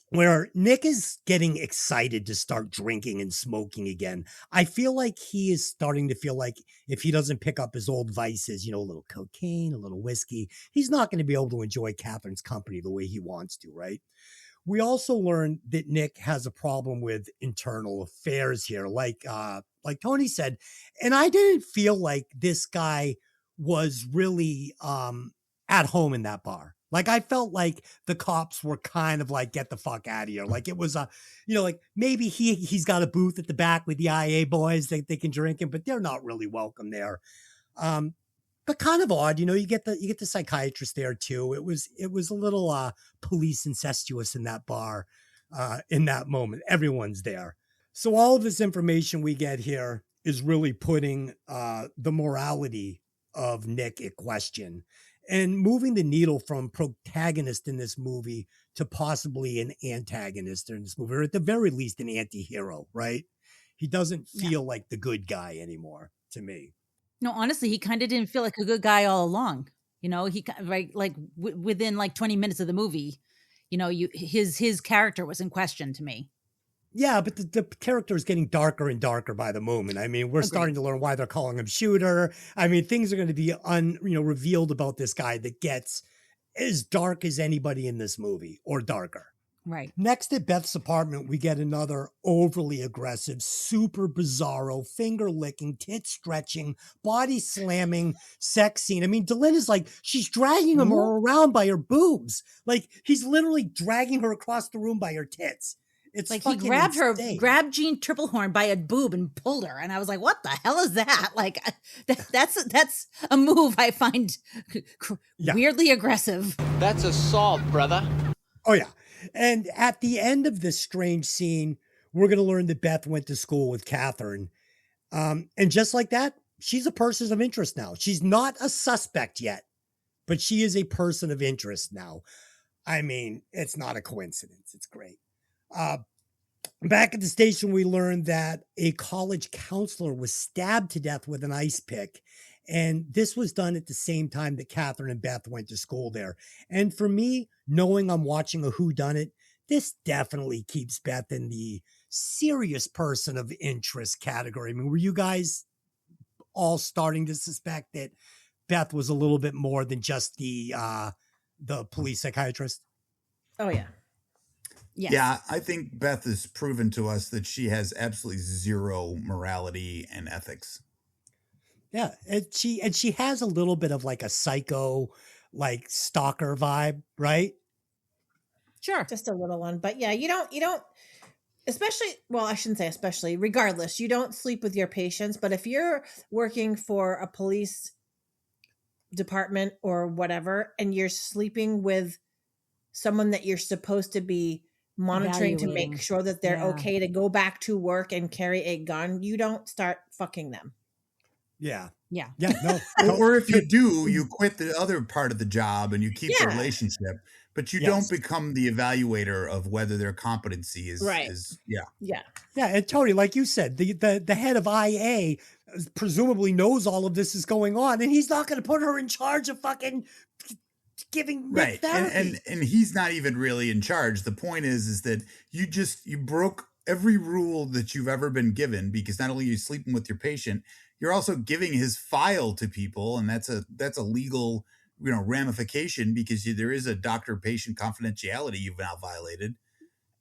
where Nick is getting excited to start drinking and smoking again. I feel like he is starting to feel like if he doesn't pick up his old vices, a little cocaine, a little whiskey, he's not going to be able to enjoy Catherine's company the way he wants to, right? We also learned that Nick has a problem with internal affairs here, like Tony said, and I didn't feel like this guy was really at home in that bar. Like, I felt like the cops were kind of like, get the fuck out of here. Like, it was like maybe he's got a booth at the back with the IA boys that they can drink in, but they're not really welcome there. But kind of odd, you get the psychiatrist there too. It was a little police incestuous in that bar in that moment. Everyone's there. So all of this information we get here is really putting the morality of Nick at question and moving the needle from protagonist in this movie to possibly an antagonist in this movie, or at the very least an anti-hero, right? He doesn't feel like the good guy anymore to me. No, honestly, he kind of didn't feel like a good guy all along. He within like 20 minutes of the movie, his character was in question to me. Yeah, but the character is getting darker and darker by the moment. I mean, we're starting to learn why they're calling him Shooter. I mean, things are going to be revealed about this guy that gets as dark as anybody in this movie, or darker. Right. Next at Beth's apartment, we get another overly aggressive, super bizarro, finger licking, tit stretching, body slamming sex scene. I mean, Delin is like, she's dragging him around by her boobs. Like, he's literally dragging her across the room by her tits. It's like he grabbed Jean Triplehorn by a boob and pulled her. And I was like, what the hell is that? Like, that's a move I find weirdly aggressive. That's assault, brother. Oh, yeah. And at the end of this strange scene, we're going to learn that Beth went to school with Catherine. And just like that, she's a person of interest now. She's not a suspect yet, but she is a person of interest now. I mean, it's not a coincidence. It's great. Back at the station, we learned that a college counselor was stabbed to death with an ice pick. And this was done at the same time that Catherine and Beth went to school there. And for me, knowing I'm watching a whodunit, this definitely keeps Beth in the serious person of interest category. I mean, were you guys all starting to suspect that Beth was a little bit more than just the police psychiatrist? Oh, yeah. Yes. Yeah, I think Beth has proven to us that she has absolutely zero morality and ethics. Yeah, and she has a little bit of like a psycho, like stalker vibe, right? Sure, just a little one, but yeah, you don't. Especially, well, I shouldn't say especially. Regardless, you don't sleep with your patients. But if you're working for a police department or whatever, and you're sleeping with someone that you're supposed to be monitoring to make sure that they're okay to go back to work and carry a gun, you don't start fucking them. Yeah. Yeah. No. Or if you do, you quit the other part of the job and you keep the relationship, but you don't become the evaluator of whether their competency is right. Yeah. And Tony, like you said, the head of IA presumably knows all of this is going on, and he's not going to put her in charge of fucking giving right. therapy. And he's not even really in charge. The point is that you broke every rule that you've ever been given, because not only are you sleeping with your patient, you're also giving his file to people, and that's a legal ramification, because there is a doctor-patient confidentiality you've now violated.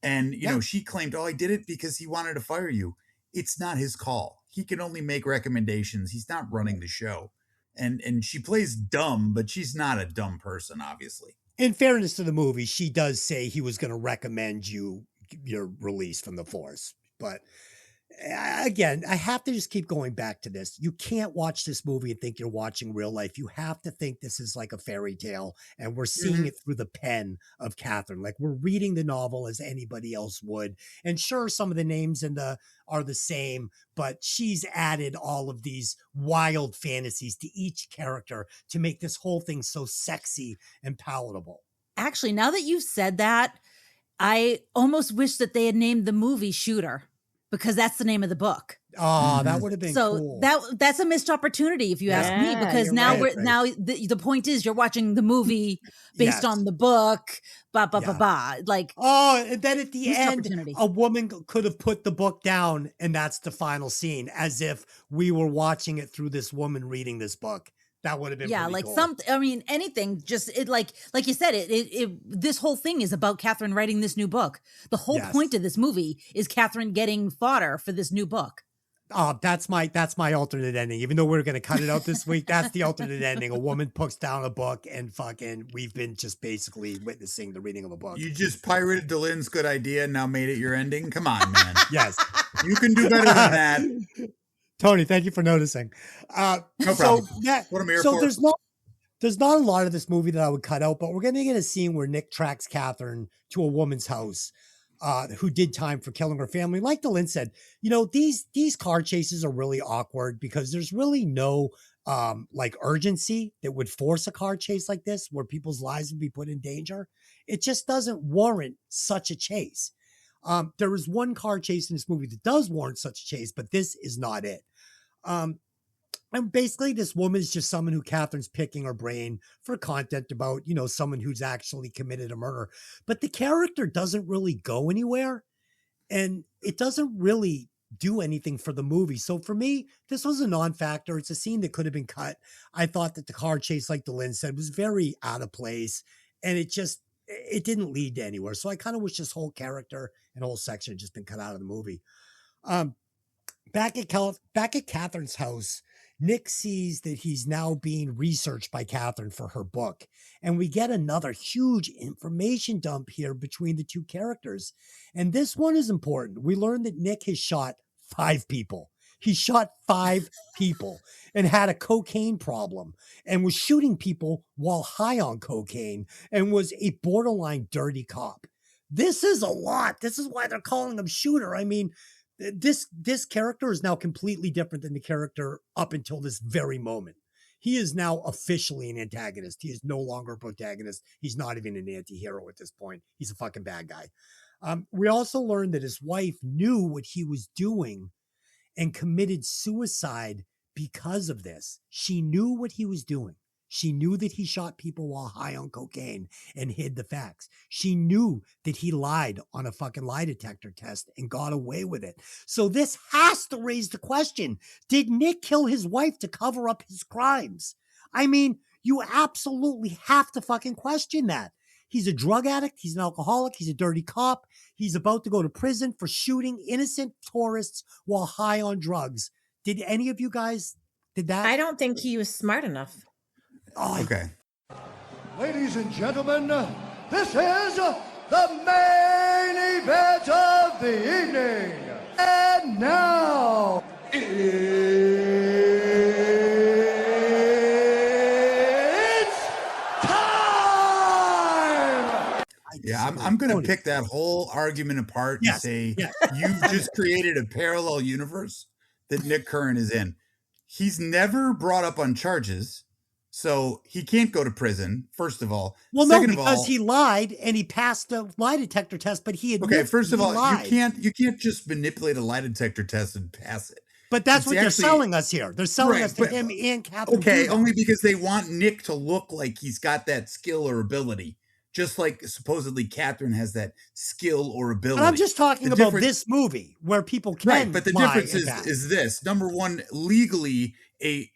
And she claimed, I did it because he wanted to fire you. It's not his call. he can only make recommendations. He's not running the show. And she plays dumb, but she's not a dumb person, obviously. In fairness to the movie, she does say he was going to recommend your release from the force. But again, I have to just keep going back to this. You can't watch this movie and think you're watching real life. You have to think this is like a fairy tale, and we're seeing it through the pen of Catherine. Like, we're reading the novel as anybody else would. And sure, some of the names are the same, but she's added all of these wild fantasies to each character to make this whole thing so sexy and palatable. Actually, now that you've said that, I almost wish that they had named the movie Shooter, because that's the name of the book. Oh, that would have been cool. That's a missed opportunity, if you ask me, because now the point is you're watching the movie based on the book. Like, oh, and then at the end, a woman could have put the book down, and that's the final scene, as if we were watching it through this woman reading this book. That would have been like cool. Anything, just it like you said, this whole thing is about Catherine writing this new book. The whole point of this movie is Catherine getting fodder for this new book. Oh, that's my alternate ending. Even though we're going to cut it out this week, that's the alternate ending. A woman puts down a book, and we've been just basically witnessing the reading of a book. You just pirated DeLynne's good idea and now made it your ending? Come on, man. Yes. You can do better than that. Tony, thank you for noticing. No problem. What I'm here for. There's not a lot of this movie that I would cut out, but we're going to get a scene where Nick tracks Catherine to a woman's house who did time for killing her family. Like Delynn said, these car chases are really awkward because there's really no urgency that would force a car chase like this where people's lives would be put in danger. It just doesn't warrant such a chase. There is one car chase in this movie that does warrant such a chase, but this is not it. And basically this woman is just someone who Catherine's picking her brain for content about, someone who's actually committed a murder. But the character doesn't really go anywhere, and it doesn't really do anything for the movie. So for me, this was a non-factor. It's a scene that could have been cut. I thought that the car chase, like Delynn said, was very out of place, and it didn't lead to anywhere. So I kind of wish this whole character and whole section had just been cut out of the movie. Back at Catherine's house, Nick sees that he's now being researched by Catherine for her book. And we get another huge information dump here between the two characters. And this one is important. We learn that Nick has shot 5 people. He shot 5 people and had a cocaine problem and was shooting people while high on cocaine and was a borderline dirty cop. This is a lot. This is why they're calling him Shooter. I mean, this character is now completely different than the character up until this very moment. He is now officially an antagonist. He is no longer a protagonist. He's not even an anti-hero at this point. He's a fucking bad guy. We also learned that his wife knew what he was doing and committed suicide because of this. She knew what he was doing. She knew that he shot people while high on cocaine and hid the facts. She knew that he lied on a fucking lie detector test and got away with it. So this has to raise the question, did Nick kill his wife to cover up his crimes? I mean, you absolutely have to fucking question that. He's a drug addict. He's an alcoholic. He's a dirty cop. He's about to go to prison for shooting innocent tourists while high on drugs. Did any of you guys did that? I don't think he was smart enough. Oh, okay. Ladies and gentlemen, this is the main event of the evening. And now, it's time! Yeah, I'm going to pick that whole argument apart and say, you've just created a parallel universe that Nick Curran is in. He's never brought up on charges. So he can't go to prison, first of all. Well, second no, because he lied and he passed the lie detector test, but he admitted first of all, lied. you can't just manipulate a lie detector test and pass it. But that's what they're selling us here. They're selling us to him and Catherine. Okay, only because they want Nick to look like he's got that skill or ability. Just like supposedly Catherine has that skill or ability. But I'm just talking about this movie where people can Right, but the difference is this. Number one, legally, a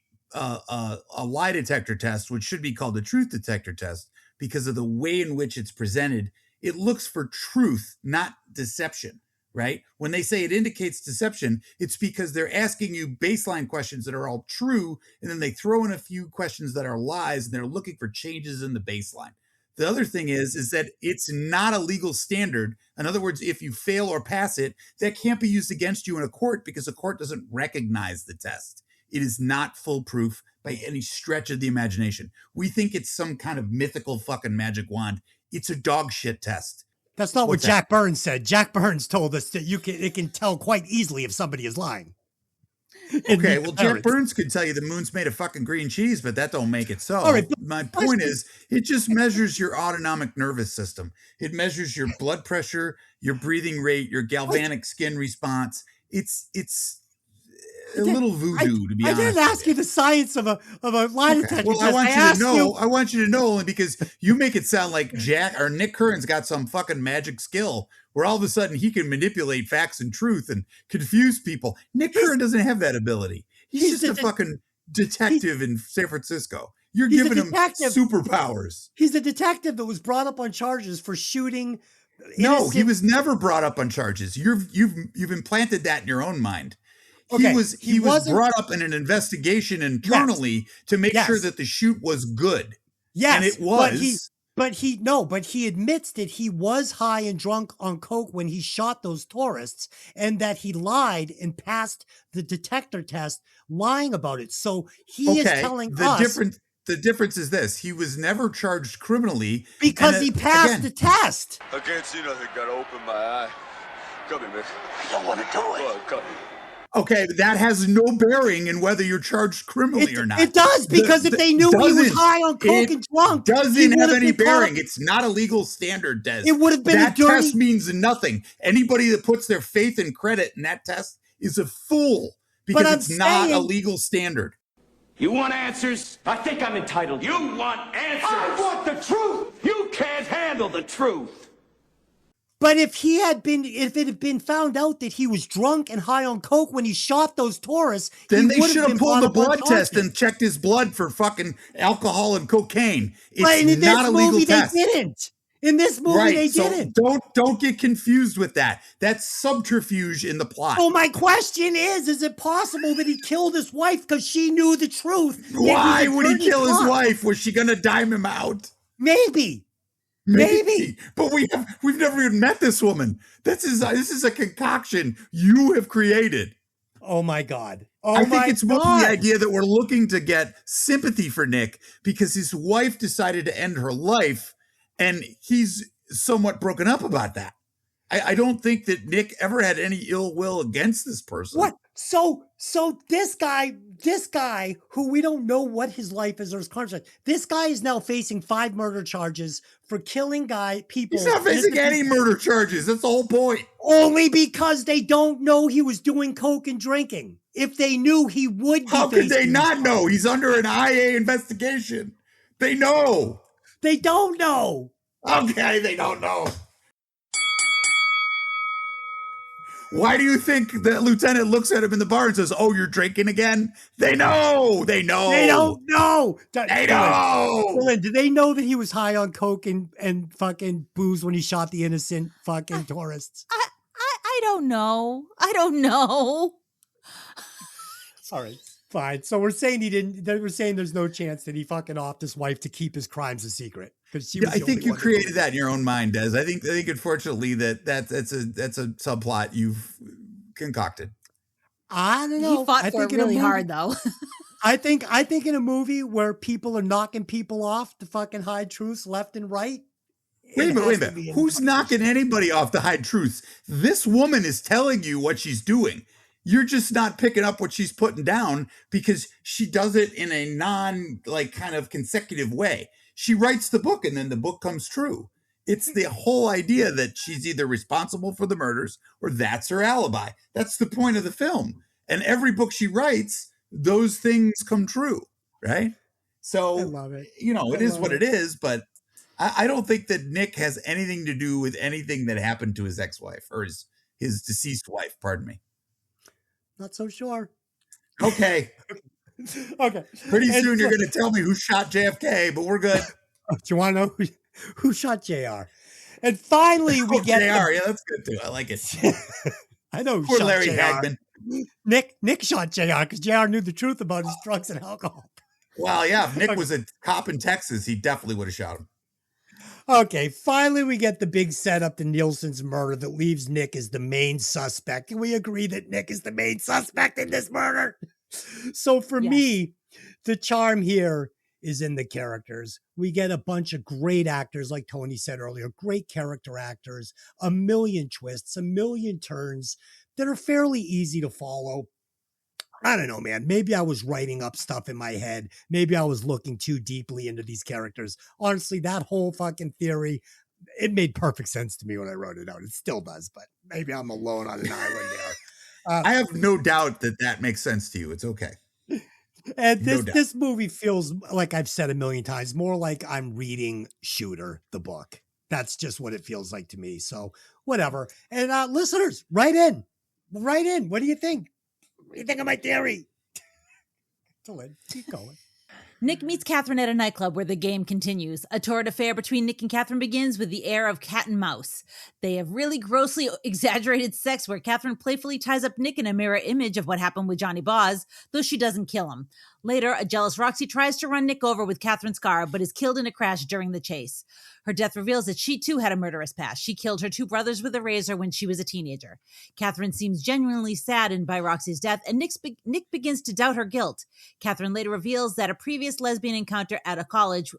lie detector test, which should be called a truth detector test, because of the way in which it's presented, it looks for truth, not deception. right? When they say it indicates deception, it's because they're asking you baseline questions that are all true, and then they throw in a few questions that are lies, and they're looking for changes in the baseline. The other thing is that it's not a legal standard. In other words, if you fail or pass it, that can't be used against you in a court because a court doesn't recognize the test. It is not foolproof by any stretch of the imagination. We think it's some kind of mythical fucking magic wand. It's a dog shit test. That's not what Jack Burns said. Jack Burns told us that it can tell quite easily if somebody is lying. Okay, well, Jack Burns could tell you the moon's made of fucking green cheese, but that don't make it so. All right, my point is, it just measures your autonomic nervous system. It measures your blood pressure, your breathing rate, your galvanic skin response. It's a little voodoo, to be honest. I didn't ask you the science of a lie detector. Well, I want you to know only because you make it sound like Jack or Nick Curran's got some fucking magic skill where all of a sudden he can manipulate facts and truth and confuse people. Nick Curran doesn't have that ability. He's just a fucking detective in San Francisco. You're giving him superpowers. He's a detective that was brought up on charges for shooting. No, he was never brought up on charges. You've implanted that in your own mind. Okay, he was brought up in an investigation internally to make sure that the shoot was good. Yes, and it was. But he admits that he was high and drunk on coke when he shot those tourists, and that he lied and passed the detector test, lying about it. So he is telling us the difference is this: he was never charged criminally because he passed the test. I can't see nothing. Gotta open my eye. Come here, man. I don't want to do it. Come here. Okay, that has no bearing in whether you're charged criminally or not. It does, because if they knew he was high on coke and drunk, doesn't have any bearing. It's not a legal standard test. It would have been that test means nothing. Anybody that puts their faith and credit in that test is a fool because it's not a legal standard. You want answers? I think I'm entitled. You want answers? I want the truth. You can't handle the truth. But if it had been found out that he was drunk and high on coke when he shot those tourists, then they should have pulled the blood test and checked his blood for fucking alcohol and cocaine. It's not a legal test. They didn't. In this movie, they didn't. Don't get confused with that. That's subterfuge in the plot. Well, my question is it possible that he killed his wife because she knew the truth? Why would he kill his wife? Was she going to dime him out? Maybe. But we've never even met this woman. This is a concoction you have created. Oh my God. I think it's more the idea that we're looking to get sympathy for Nick because his wife decided to end her life and he's somewhat broken up about that. I don't think that Nick ever had any ill will against this person. What? So this guy who we don't know what his life is or his contract, this guy is now facing 5 murder charges for killing people. He's not facing any murder charges. That's the whole point. Only because they don't know he was doing coke and drinking. If they knew, he would be. How could they not know? He's under an IA investigation. They know. They don't know. Okay, they don't know. Why do you think that lieutenant looks at him in the bar and says, "Oh, you're drinking again"? They know. They know. They don't know. They know. Dylan, did they know that he was high on coke and fucking booze when he shot the innocent fucking tourists? I don't know. I don't know. All right, fine. So we're saying he didn't. We're saying there's no chance that he fucking offed his wife to keep his crimes a secret. I think you created that in your own mind, Des. I think unfortunately that's a subplot you've concocted. I don't know. He fought for it really hard though. I think in a movie where people are knocking people off to fucking hide truths left and right. Wait a minute. Who's knocking anybody off to hide truths? This woman is telling you what she's doing. You're just not picking up what she's putting down because she does it in a kind of consecutive way. She writes the book and then the book comes true. It's the whole idea that she's either responsible for the murders or that's her alibi. That's the point of the film. And every book she writes, those things come true, right? So, I love it. It is what it is, but I don't think that Nick has anything to do with anything that happened to his ex-wife or his deceased wife, pardon me. Not so sure. Okay. Okay. Pretty soon you're going to tell me who shot JFK, but we're good. Do you want to know who shot JR? And finally, we get JR. Yeah, that's good too. I like it. I know. Poor shot Larry JR. Hagman. Nick shot JR because JR knew the truth about his drugs and alcohol. Well, yeah, if Nick was a cop in Texas, he definitely would have shot him. Okay, finally we get the big setup to Nielsen's murder that leaves Nick as the main suspect. Can we agree that Nick is the main suspect in this murder? So for me, the charm here is in the characters. We get a bunch of great actors, like Tony said earlier, great character actors, a million twists, a million turns that are fairly easy to follow. I don't know, man. Maybe I was writing up stuff in my head. Maybe I was looking too deeply into these characters. Honestly, that whole fucking theory, it made perfect sense to me when I wrote it out. It still does, but maybe I'm alone on an island there. I have no doubt that makes sense to you. It's okay. And this movie feels like I've said a million times, more like I'm reading Shooter, the book. That's just what it feels like to me. So whatever. And listeners, write in. What do you think? What do you think of my theory? Keep going. Nick meets Catherine at a nightclub where the game continues. A torrid affair between Nick and Catherine begins with the air of cat and mouse. They have really grossly exaggerated sex where Catherine playfully ties up Nick in a mirror image of what happened with Johnny Boz, though she doesn't kill him. Later, a jealous Roxy tries to run Nick over with Catherine's car, but is killed in a crash during the chase. Her death reveals that she too had a murderous past. She killed her two brothers with a razor when she was a teenager. Catherine seems genuinely saddened by Roxy's death, and Nick begins to doubt her guilt. Catherine later reveals that a previous lesbian encounter at college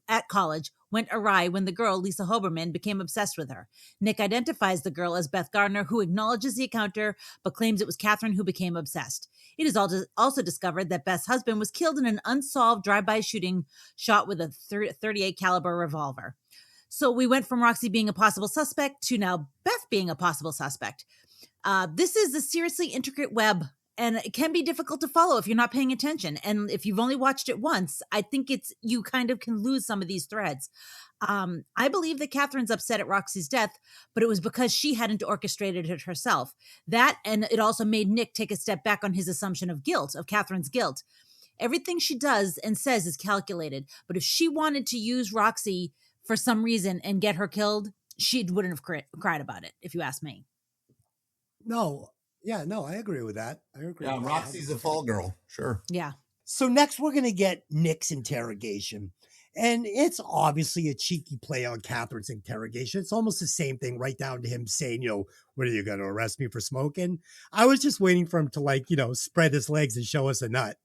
went awry when the girl, Lisa Hoberman, became obsessed with her. Nick identifies the girl as Beth Gardner, who acknowledges the encounter, but claims it was Catherine who became obsessed. It is also discovered that Beth's husband was killed in an unsolved drive-by shooting shot with a .38 caliber revolver. So we went from Roxy being a possible suspect to now Beth being a possible suspect. This is a seriously intricate web, and it can be difficult to follow if you're not paying attention. And if you've only watched it once, I think you kind of can lose some of these threads. I believe that Catherine's upset at Roxy's death, but it was because she hadn't orchestrated it herself. That, and it also made Nick take a step back on his assumption of guilt, of Catherine's guilt. Everything she does and says is calculated, but if she wanted to use Roxy for some reason and get her killed, she wouldn't have cried about it, if you ask me. No. Yeah, no, I agree with that. Yeah, Roxy's a fall girl. Sure. Yeah. So next we're going to get Nick's interrogation. And it's obviously a cheeky play on Catherine's interrogation. It's almost the same thing, right down to him saying, what are you going to arrest me for smoking? I was just waiting for him to spread his legs and show us a nut.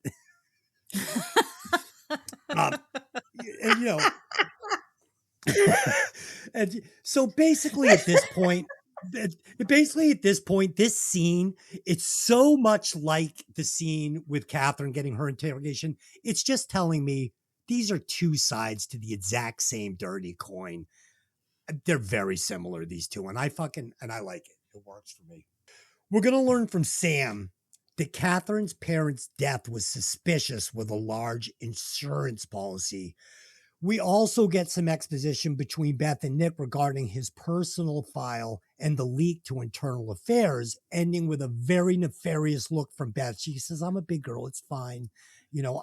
And so basically at this point, this scene, it's so much like the scene with Catherine getting her interrogation. It's just telling me these are two sides to the exact same dirty coin. They're very similar, these two. And I like it. It works for me. We're going to learn from Sam that Catherine's parents' death was suspicious with a large insurance policy. We also get some exposition between Beth and Nick regarding his personal file and the leak to Internal Affairs, ending with a very nefarious look from Beth. She says, I'm a big girl. It's fine.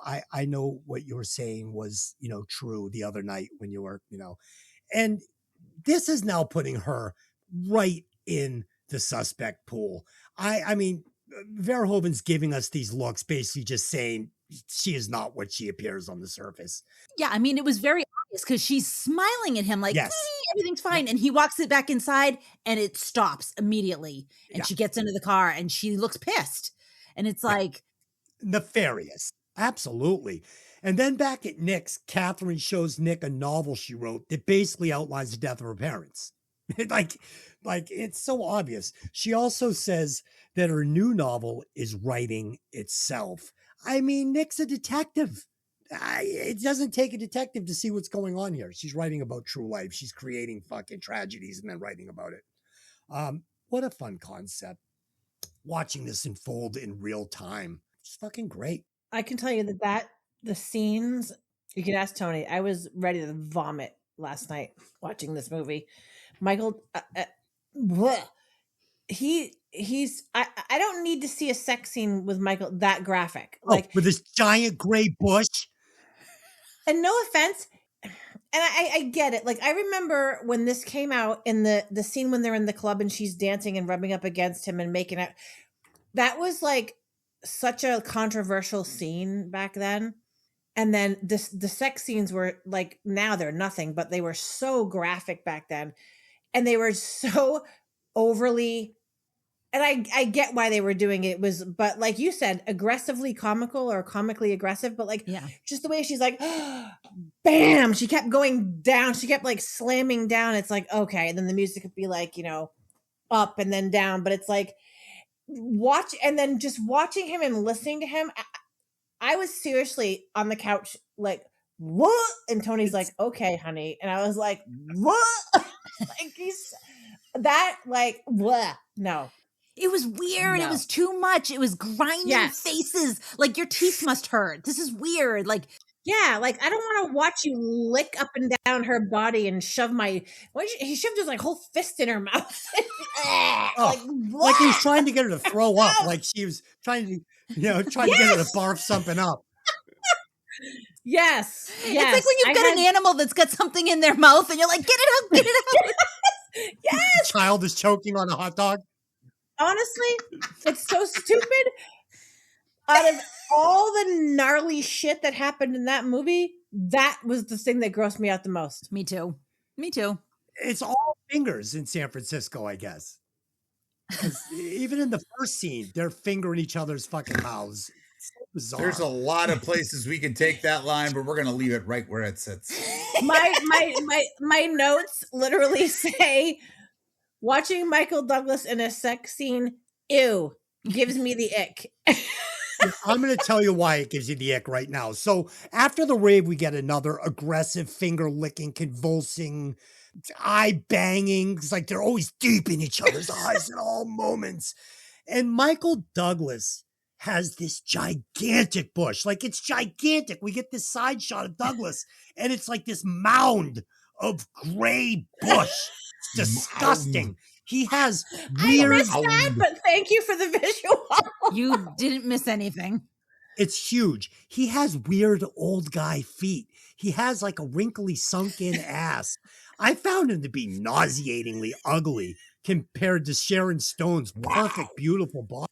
I know what you were saying was, true the other night when you were, and this is now putting her right in the suspect pool. I mean, Verhoeven's giving us these looks, basically just saying she is not what she appears on the surface. Yeah, I mean, it was very obvious because she's smiling at him like, yes, everything's fine. And he walks it back inside and it stops immediately. And she gets into the car and she looks pissed. And it's like nefarious. Absolutely. And then back at Nick's, Catherine shows Nick a novel she wrote that basically outlines the death of her parents. like it's so obvious. She also says that her new novel is writing itself. I mean, Nick's a detective. It doesn't take a detective to see what's going on here. She's writing about true life. She's creating fucking tragedies and then writing about it. What a fun concept. Watching this unfold in real time. It's fucking great. I can tell you that the scenes, you can ask Tony, I was ready to vomit last night watching this movie. Michael, I don't need to see a sex scene with Michael that graphic. Like with this giant gray bush. And no offense, And I get it. Like, I remember when this came out in the scene when they're in the club and she's dancing and rubbing up against him and making it. That was like such a controversial scene back then. And then the sex scenes were like, now they're nothing, but they were so graphic back then. And they were so overly, and I get why they were doing it. But like you said, aggressively comical or comically aggressive, but like, just the way she's like, bam, she kept going down. She kept like slamming down. It's like, okay. And then the music could be like, up and then down, but it's like and then just watching him and listening to him. I was seriously on the couch, like, what? And Tony's like, okay, honey. And I was like, what? Like, what? No. It was weird. No. It was too much. It was grinding faces. Like, your teeth must hurt. This is weird. Like, yeah, like, I don't want to watch you lick up and down her body and shove he shoved his like whole fist in her mouth. Like he was trying to get her to throw up. Like she was trying to, trying to get her to barf something up. Yes. It's like when you've got an animal that's got something in their mouth and you're like, get it out, get it out. Yes. The child is choking on a hot dog. Honestly, it's so stupid. Out of all the gnarly shit that happened in that movie, that was the thing that grossed me out the most. Me too. It's all fingers in San Francisco, I guess. Even in the first scene, they're fingering each other's fucking mouths. It's so bizarre. There's a lot of places we can take that line, but we're going to leave it right where it sits. My notes literally say, watching Michael Douglas in a sex scene, ew, gives me the ick. I'm going to tell you why it gives you the ick right now. So after the rave, we get another aggressive finger licking, convulsing, eye banging. It's like they're always deep in each other's eyes at all moments. And Michael Douglas has this gigantic bush. Like, it's gigantic. We get this side shot of Douglas, and it's like this mound of gray bush. It's disgusting. He has weird. I missed that, but thank you for the visual. You didn't miss anything. It's huge. He has weird old guy feet. He has like a wrinkly sunken ass. I found him to be nauseatingly ugly compared to Sharon Stone's perfect, beautiful body.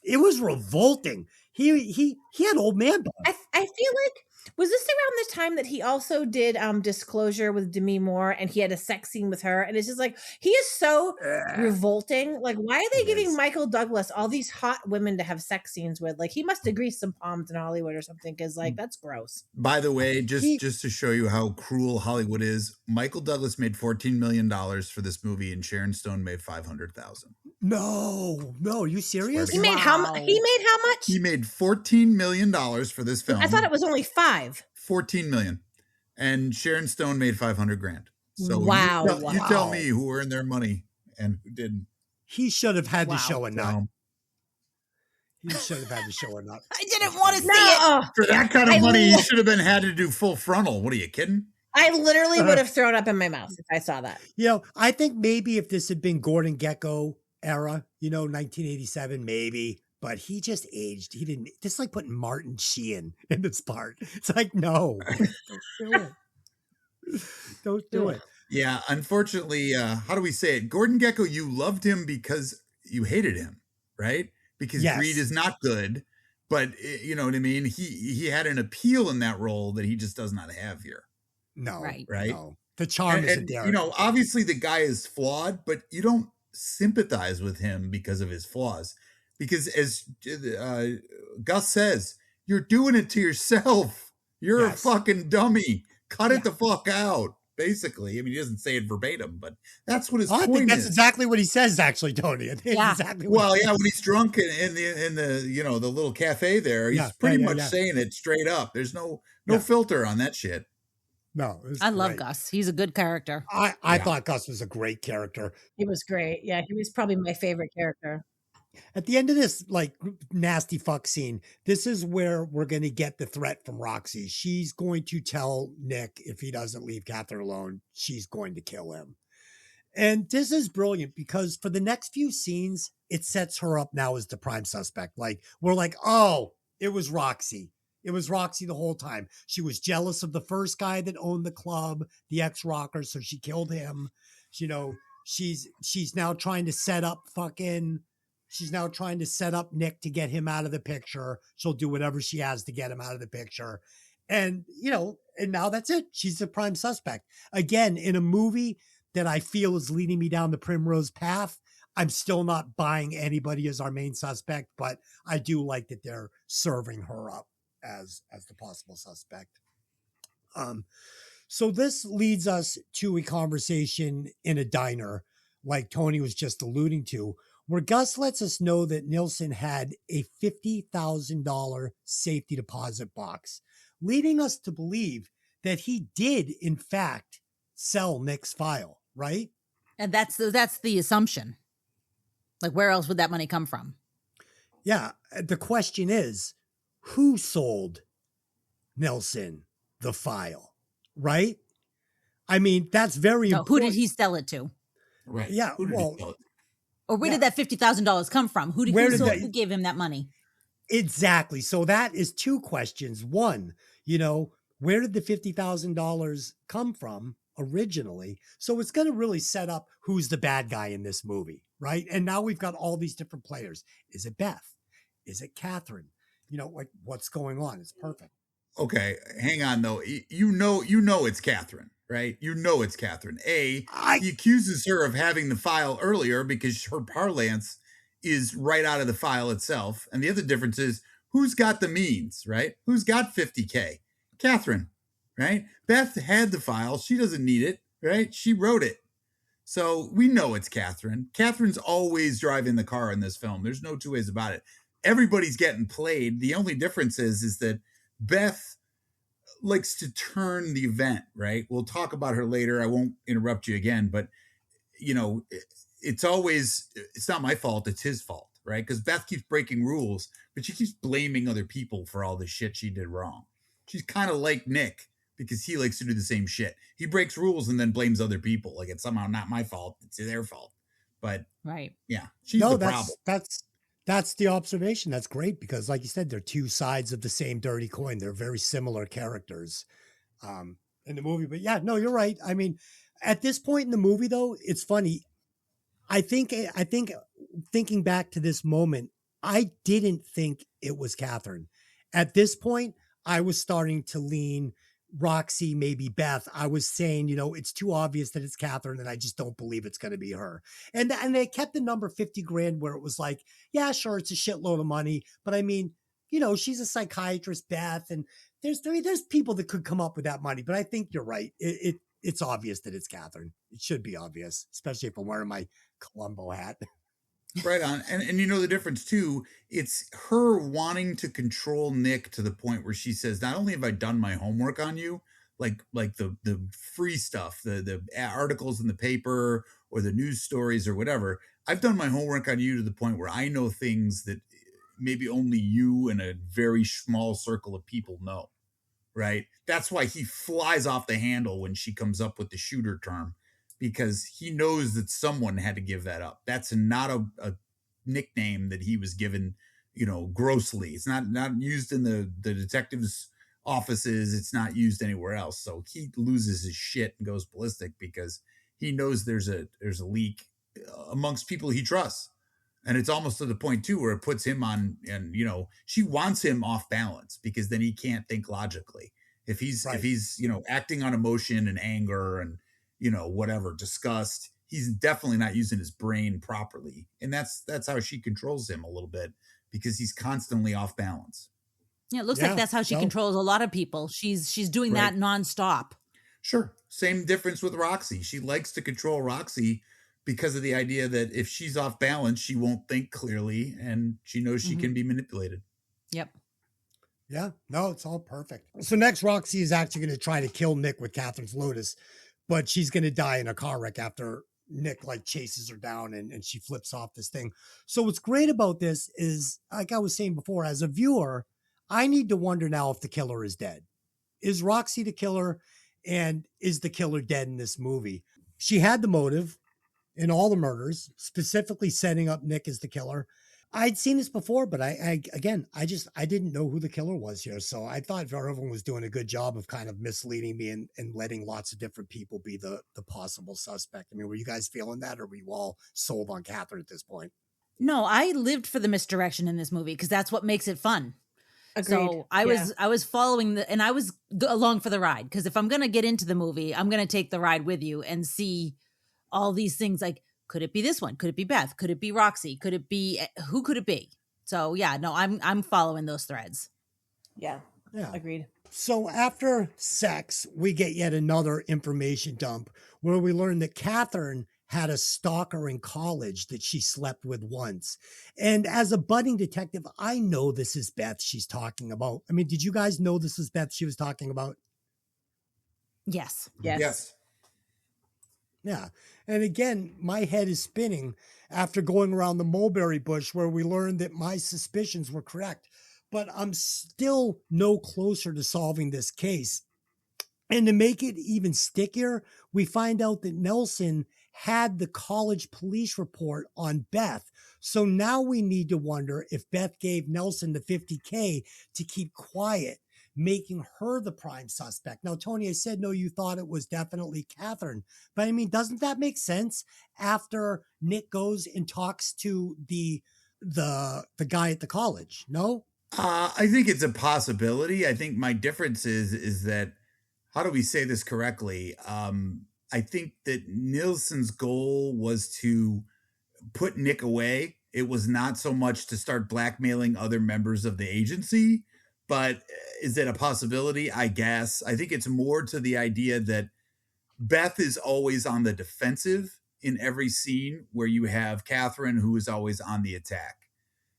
It was revolting. He had old man body. I feel like, was this around the time that he also did Disclosure with Demi Moore and he had a sex scene with her? And it's just like, he is so revolting. Like, why are they giving Michael Douglas all these hot women to have sex scenes with? Like, he must have greased some palms in Hollywood or something, because like, that's gross. By the way, just to show you how cruel Hollywood is, Michael Douglas made $14 million for this movie and Sharon Stone made $500,000. No, are you serious? He made how much? He made $14 million for this film. I thought it was only 5. 14 million. And Sharon Stone made $500,000. So wow. You tell me who earned their money and who didn't. He should have had to show a nut. He should have had to show a nut. I didn't want to see it. For that kind of money, you should have had to do full frontal. What are you kidding? I literally would have thrown up in my mouth if I saw that. I think maybe if this had been Gordon Gekko era, 1987, maybe. But he just aged. He didn't. This is like putting Martin Sheen in this part. It's like, no, don't do it. Don't do it. Yeah, unfortunately, how do we say it? Gordon Gekko, you loved him because you hated him, right? Because Greed is not good, but you know what I mean? He had an appeal in that role that he just does not have here. No, right? No. The charm isn't there. Obviously the guy is flawed, but you don't sympathize with him because of his flaws. Because as Gus says, you're doing it to yourself. You're a fucking dummy. Cut it the fuck out, basically. I mean, he doesn't say it verbatim, but that's what his point is. I think that's exactly what he says, actually, Tony. Exactly when he's drunk in the the little cafe there, he's pretty much saying it straight up. There's no filter on that shit. No, I love Gus. He's a good character. I thought Gus was a great character. He was great. Yeah, he was probably my favorite character. At the end of this, like, nasty fuck scene, this is where we're going to get the threat from Roxy. She's going to tell Nick if he doesn't leave Catherine alone, she's going to kill him. And this is brilliant because for the next few scenes, it sets her up now as the prime suspect. Like, we're like, oh, it was Roxy. It was Roxy the whole time. She was jealous of the first guy that owned the club, the ex-rocker, so she killed him. You know, she's now trying to set up Nick to get him out of the picture. She'll do whatever she has to get him out of the picture. And, you know, and now that's it. She's the prime suspect. Again, in a movie that I feel is leading me down the primrose path, I'm still not buying anybody as our main suspect, but I do like that they're serving her up as the possible suspect. So this leads us to a conversation in a diner, like Tony was just alluding to, where Gus lets us know that Nilsson had a $50,000 safety deposit box, leading us to believe that he did, in fact, sell Nick's file, right? And that's the assumption. Like, where else would that money come from? Yeah. The question is, who sold Nilsson the file, right? I mean, that's very important. Who did he sell it to? Right. Yeah. Well, or where did that $50,000 come from? Who gave him that money? Exactly. So that is two questions. One, you know, where did the $50,000 come from originally? So it's going to really set up who's the bad guy in this movie, right? And now we've got all these different players. Is it Beth? Is it Catherine? You know, like, what's going on? It's perfect. Okay, hang on though. You know it's Catherine, right? You know it's Catherine. He accuses her of having the file earlier because her parlance is right out of the file itself. And the other difference is who's got the means, right? Who's got 50K? Catherine, right? Beth had the file. She doesn't need it, right? She wrote it. So we know it's Catherine. Catherine's always driving the car in this film. There's no two ways about it. Everybody's getting played. The only difference is that Beth likes to turn the event, right? We'll talk about her later. I won't interrupt you again, but you know, it's not my fault. It's his fault, right? Because Beth keeps breaking rules, but she keeps blaming other people for all the shit she did wrong. She's kind of like Nick because he likes to do the same shit. He breaks rules and then blames other people. Like it's somehow not my fault. It's their fault. But right. Yeah, she's the problem. That's the observation. That's great because, like you said, they're two sides of the same dirty coin. They're very similar characters in the movie. But yeah, no, you're right. I mean, at this point in the movie, though, it's funny. I think thinking back to this moment, I didn't think it was Catherine. At this point, I was starting to lean Roxy, maybe Beth. I was saying, you know, it's too obvious that it's Catherine and I just don't believe it's going to be her. And they kept the number 50 grand where it was like, yeah, sure, it's a shitload of money. But I mean, you know, she's a psychiatrist, Beth, and there's people that could come up with that money. But I think you're right. It's obvious that it's Catherine. It should be obvious, especially if I'm wearing my Columbo hat. Right on. And you know the difference too, it's her wanting to control Nick to the point where she says, not only have I done my homework on you, like the free stuff, the articles in the paper or the news stories or whatever, I've done my homework on you to the point where I know things that maybe only you and a very small circle of people know, right? That's why he flies off the handle when she comes up with the shooter term, because he knows that someone had to give that up. That's not a nickname that he was given, you know, grossly. It's not used in the detectives' offices. It's not used anywhere else. So he loses his shit and goes ballistic because he knows there's a leak amongst people he trusts. And it's almost to the point too where it puts him on, and you know, she wants him off balance because then he can't think logically. If he's you know, acting on emotion and anger and, you know, whatever, disgust, he's definitely not using his brain properly. And that's how she controls him a little bit because he's constantly off balance. Yeah, it looks like that's how she controls a lot of people. She's doing that nonstop. Sure. Same difference with Roxy. She likes to control Roxy because of the idea that if she's off balance, she won't think clearly and she knows she can be manipulated. Yep. Yeah, no, it's all perfect. So next, Roxy is actually going to try to kill Nick with Catherine's Lotus, but she's going to die in a car wreck after Nick like chases her down and she flips off this thing. So what's great about this is, like I was saying before, as a viewer, I need to wonder now if the killer is dead. Is Roxy the killer? And is the killer dead in this movie? She had the motive in all the murders, specifically setting up Nick as the killer. I'd seen this before, but I didn't know who the killer was here. So I thought Verhoeven was doing a good job of kind of misleading me and letting lots of different people be the possible suspect. I mean, were you guys feeling that, or were you all sold on Catherine at this point? No, I lived for the misdirection in this movie because that's what makes it fun. Agreed. So I was following and I was along for the ride, because if I'm going to get into the movie, I'm going to take the ride with you and see all these things. Like, could it be this one? Could it be Beth? Could it be Roxy? Could it be, who could it be? So yeah, no, I'm following those threads. Yeah. Agreed. So after sex, we get yet another information dump where we learn that Catherine had a stalker in college that she slept with once. And as a budding detective, I know this is Beth she's talking about. I mean, did you guys know this was Beth she was talking about? Yes. Yes. Yeah. And again, my head is spinning after going around the mulberry bush where we learned that my suspicions were correct. But I'm still no closer to solving this case. And to make it even stickier, we find out that Nelson had the college police report on Beth. So now we need to wonder if Beth gave Nelson the $50K to keep quiet, making her the prime suspect. Now, Tony, I said, no, you thought it was definitely Catherine. But I mean, doesn't that make sense after Nick goes and talks to the guy at the college? No? I think it's a possibility. I think my difference is that, how do we say this correctly? I think that Nielsen's goal was to put Nick away. It was not so much to start blackmailing other members of the agency, but is it a possibility? I guess. I think it's more to the idea that Beth is always on the defensive in every scene where you have Catherine, who is always on the attack.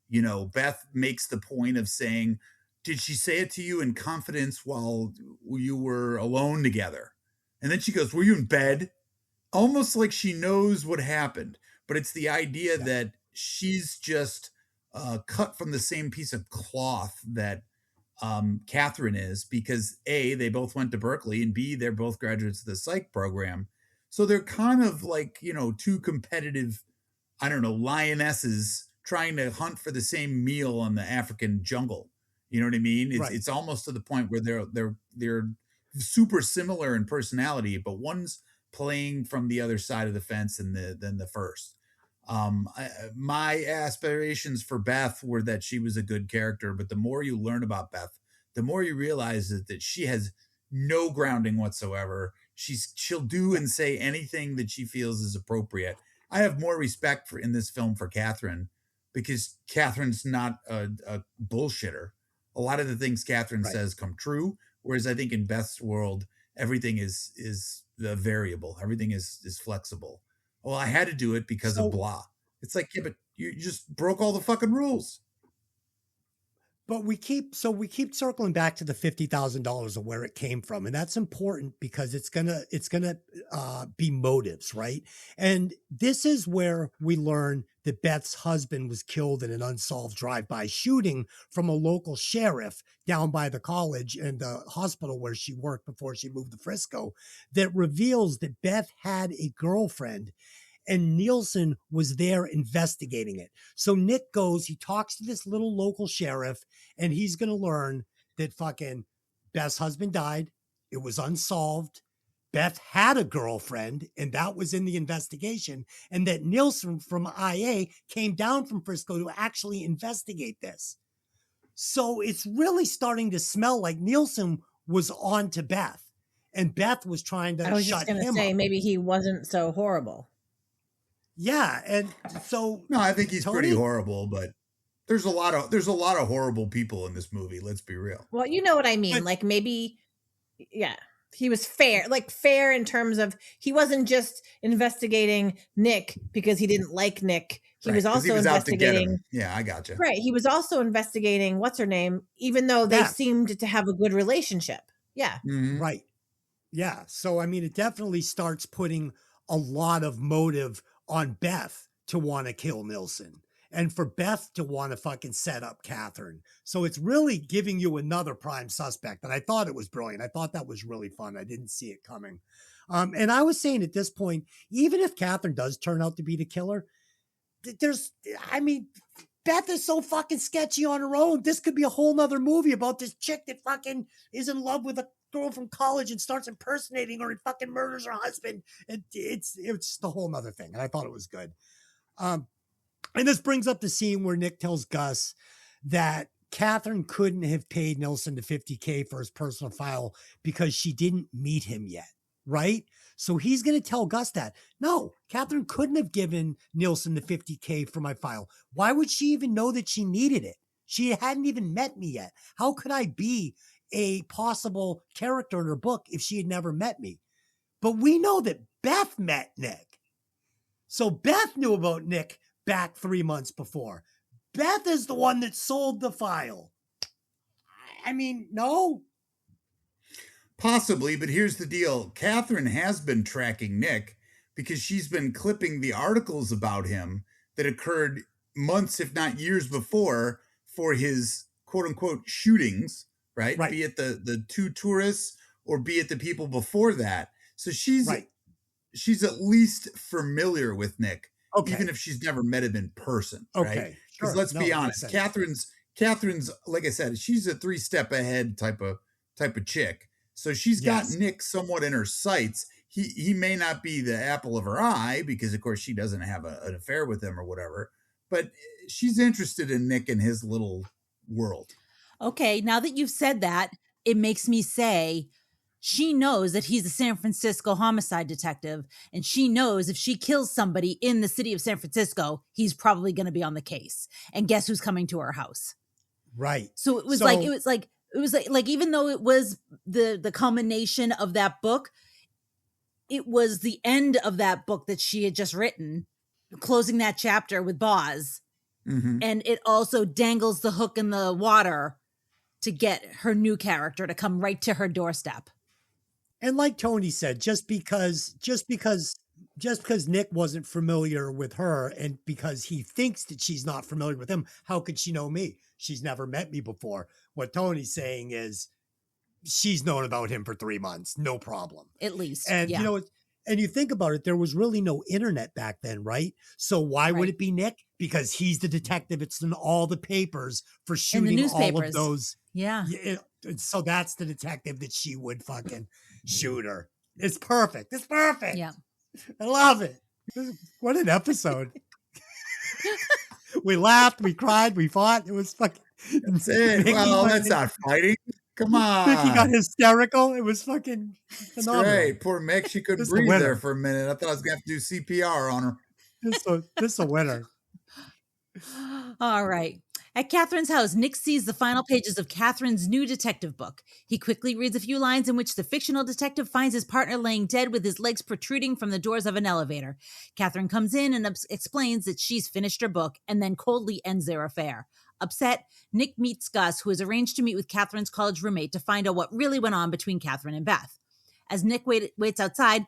You know, Beth makes the point of saying, did she say it to you in confidence while you were alone together? And then she goes, were you in bed? Almost like she knows what happened. But it's the idea that she's just cut from the same piece of cloth that Catherine is, because A, they both went to Berkeley, and B, they're both graduates of the psych program. So they're kind of like, you know, two competitive, I don't know, lionesses trying to hunt for the same meal on the African jungle. You know what I mean? It's almost to the point where they're super similar in personality, but one's playing from the other side of the fence than the first. My aspirations for Beth were that she was a good character, but the more you learn about Beth, the more you realize that she has no grounding whatsoever. She'll do and say anything that she feels is appropriate. I have more respect in this film for Catherine, because Catherine's not a bullshitter. A lot of the things Catherine says come true, whereas I think in Beth's world, everything is the variable. Everything is flexible. Well, I had to do it because of blah. It's like, yeah, but you just broke all the fucking rules. But we keep circling back to the $50,000 of where it came from, and that's important because it's gonna be motives, right? And this is where we learn that Beth's husband was killed in an unsolved drive-by shooting from a local sheriff down by the college and the hospital where she worked before she moved to Frisco. That reveals that Beth had a girlfriend, and Nielsen was there investigating it. So Nick goes, he talks to this little local sheriff, and he's going to learn that fucking Beth's husband died. It was unsolved. Beth had a girlfriend, and that was in the investigation. And that Nielsen from IA came down from Frisco to actually investigate this. So it's really starting to smell like Nielsen was on to Beth, and Beth was trying to shut him up. I was just going to say, maybe he wasn't so horrible. Yeah, and so no, I think he's pretty horrible, but there's a lot of horrible people in this movie. Let's be real. Well, you know what I mean. Like maybe, yeah, he was fair in terms of he wasn't just investigating Nick because he didn't like Nick. He was also investigating. Yeah, I gotcha. Right, he was also investigating what's her name, even though they seemed to have a good relationship. Yeah, right. Yeah, so I mean, it definitely starts putting a lot of motive on Beth to want to kill Nielsen, and for Beth to want to fucking set up Catherine. So it's really giving you another prime suspect. And I thought it was brilliant. I thought that was really fun. I didn't see it coming. And I was saying at this point, even if Catherine does turn out to be the killer, Beth Beth is so fucking sketchy on her own. This could be a whole nother movie about this chick that fucking is in love with a girl from college and starts impersonating her and fucking murders her husband. It's the whole nother thing. And I thought it was good. And this brings up the scene where Nick tells Gus that Catherine couldn't have paid Nilsson the $50K for his personal file because she didn't meet him yet, right? So he's going to tell Gus that, no, Catherine couldn't have given Nilsson the $50K for my file. Why would she even know that she needed it? She hadn't even met me yet. How could I be a possible character in her book if she had never met me? But we know that Beth met Nick. So Beth knew about Nick back 3 months before. Beth is the one that sold the file. I mean, no. Possibly, but here's the deal. Catherine has been tracking Nick because she's been clipping the articles about him that occurred months, if not years before, for his quote-unquote shootings, right? Be it the two tourists or be it the people before that. So she's at least familiar with Nick, even if she's never met him in person, right? Because let's be honest, Catherine's, like I said, she's a 3-step ahead type of chick. So she's got Nick somewhat in her sights. He may not be the apple of her eye because, of course, she doesn't have an affair with him or whatever. But she's interested in Nick and his little world. Okay, now that you've said that, it makes me say she knows that he's a San Francisco homicide detective, and she knows if she kills somebody in the city of San Francisco, he's probably going to be on the case. And guess who's coming to her house? Right. So it was like even though it was the culmination of that book, it was the end of that book that she had just written, closing that chapter with Boz. Mm-hmm. And it also dangles the hook in the water to get her new character to come right to her doorstep. And like Tony said, just because Nick wasn't familiar with her and because he thinks that she's not familiar with him, how could she know me? She's never met me before. What Tony's saying is she's known about him for 3 months. No problem. At least. And you know, and you think about it, there was really no internet back then, right? So why would it be Nick? Because he's the detective. It's in all the papers for shooting all of those. Yeah. So that's the detective that she would fucking shoot her. It's perfect. It's perfect. Yeah. I love it. What an episode. We laughed, we cried, we fought. It was fucking. That's it. Well, that's not fighting. Come on. Mickey got hysterical. It was fucking phenomenal. Great. Poor Mick. She couldn't breathe there for a minute. I thought I was going to have to do CPR on her. This is a winner. All right. At Catherine's house, Nick sees the final pages of Catherine's new detective book. He quickly reads a few lines in which the fictional detective finds his partner laying dead with his legs protruding from the doors of an elevator. Catherine comes in and explains that she's finished her book and then coldly ends their affair. Upset, Nick meets Gus, who has arranged to meet with Catherine's college roommate to find out what really went on between Catherine and Beth. As Nick waits outside,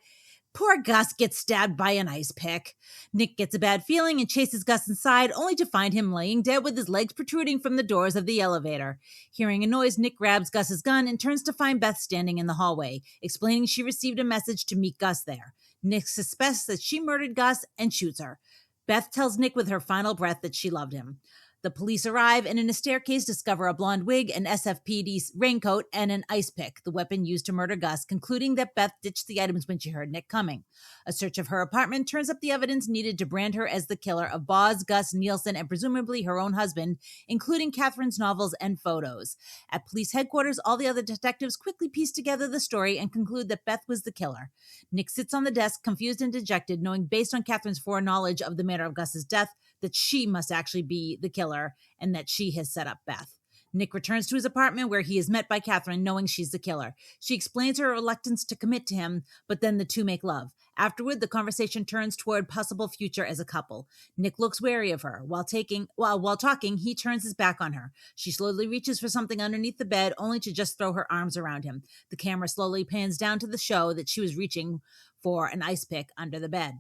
poor Gus gets stabbed by an ice pick. Nick gets a bad feeling and chases Gus inside, only to find him laying dead with his legs protruding from the doors of the elevator. Hearing a noise, Nick grabs Gus's gun and turns to find Beth standing in the hallway, explaining she received a message to meet Gus there. Nick suspects that she murdered Gus and shoots her. Beth tells Nick with her final breath that she loved him. The police arrive and in a staircase discover a blonde wig, an SFPD raincoat, and an ice pick, the weapon used to murder Gus, concluding that Beth ditched the items when she heard Nick coming. A search of her apartment turns up the evidence needed to brand her as the killer of Boz, Gus, Nielsen, and presumably her own husband, including Catherine's novels and photos. At police headquarters, all the other detectives quickly piece together the story and conclude that Beth was the killer. Nick sits on the desk, confused and dejected, knowing based on Catherine's foreknowledge of the manner of Gus's death, that she must actually be the killer and that she has set up Beth. Nick returns to his apartment where he is met by Catherine, knowing she's the killer. She explains her reluctance to commit to him, but then the two make love. Afterward, the conversation turns toward possible future as a couple. Nick looks wary of her. While talking, he turns his back on her. She slowly reaches for something underneath the bed, only to just throw her arms around him. The camera slowly pans down to the show that she was reaching for an ice pick under the bed.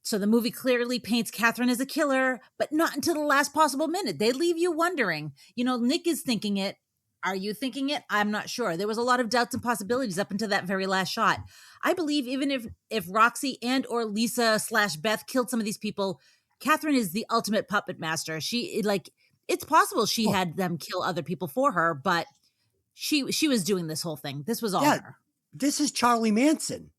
So the movie clearly paints Catherine as a killer, but not until the last possible minute. They leave you wondering. You know, Nick is thinking it. Are you thinking it? I'm not sure. There was a lot of doubts and possibilities up until that very last shot. I believe even if Roxy and or Lisa / Beth killed some of these people, Catherine is the ultimate puppet master. It's possible she had them kill other people for her, but she was doing this whole thing. This was all her. This is Charlie Manson.